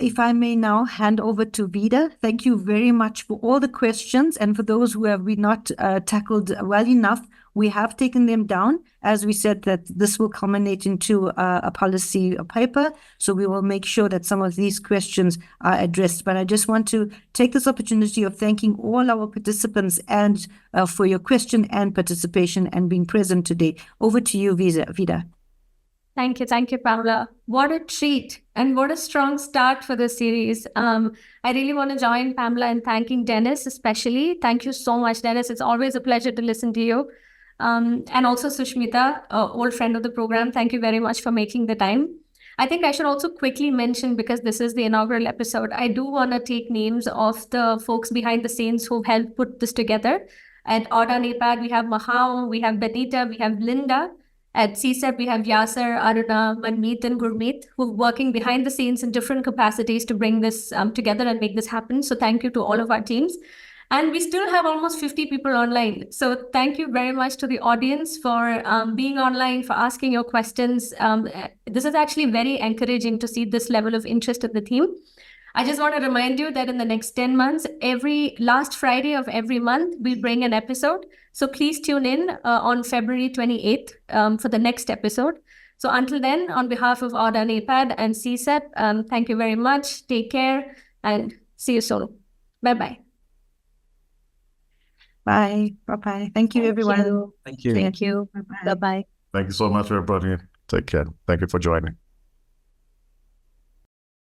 If I may now hand over to Veda. Thank you very much for all the questions, and for those who have we not tackled well enough, we have taken them down. As we said, that this will culminate into a policy paper, so we will make sure that some of these questions are addressed. But I just want to take this opportunity of thanking all our participants and for your question and participation and being present today. Over to you, Veda. Thank you, Pamela. What a treat and what a strong start for this series. I really want to join Pamela in thanking Dennis especially. Thank you so much, Dennis. It's always a pleasure to listen to you. And also Sushmita, old friend of the program. Thank you very much for making the time. I think I should also quickly mention, because this is the inaugural episode, I do want to take names of the folks behind the scenes who helped put this together. At AUDA-NEPAD, we have Mahao, we have Benita, we have Linda. At CSEP, we have Yasser, Aruna, Manmeet, and Gurmeet, who are working behind the scenes in different capacities to bring this together and make this happen. So thank you to all of our teams. And we still have almost 50 people online. So thank you very much to the audience for being online, for asking your questions. This is actually very encouraging to see this level of interest in the theme. I just want to remind you that in the next 10 months, every last Friday of every month, we'll bring an episode. So please tune in on February 28th for the next episode. So until then, on behalf of AUDA-NEPAD and CSEP, thank you very much. Take care and see you soon. Bye-bye. Bye. Bye-bye. Thank you, everyone. Thank you. Thank you. Bye-bye. Bye-bye. Thank you so much, everybody. Take care. Thank you for joining.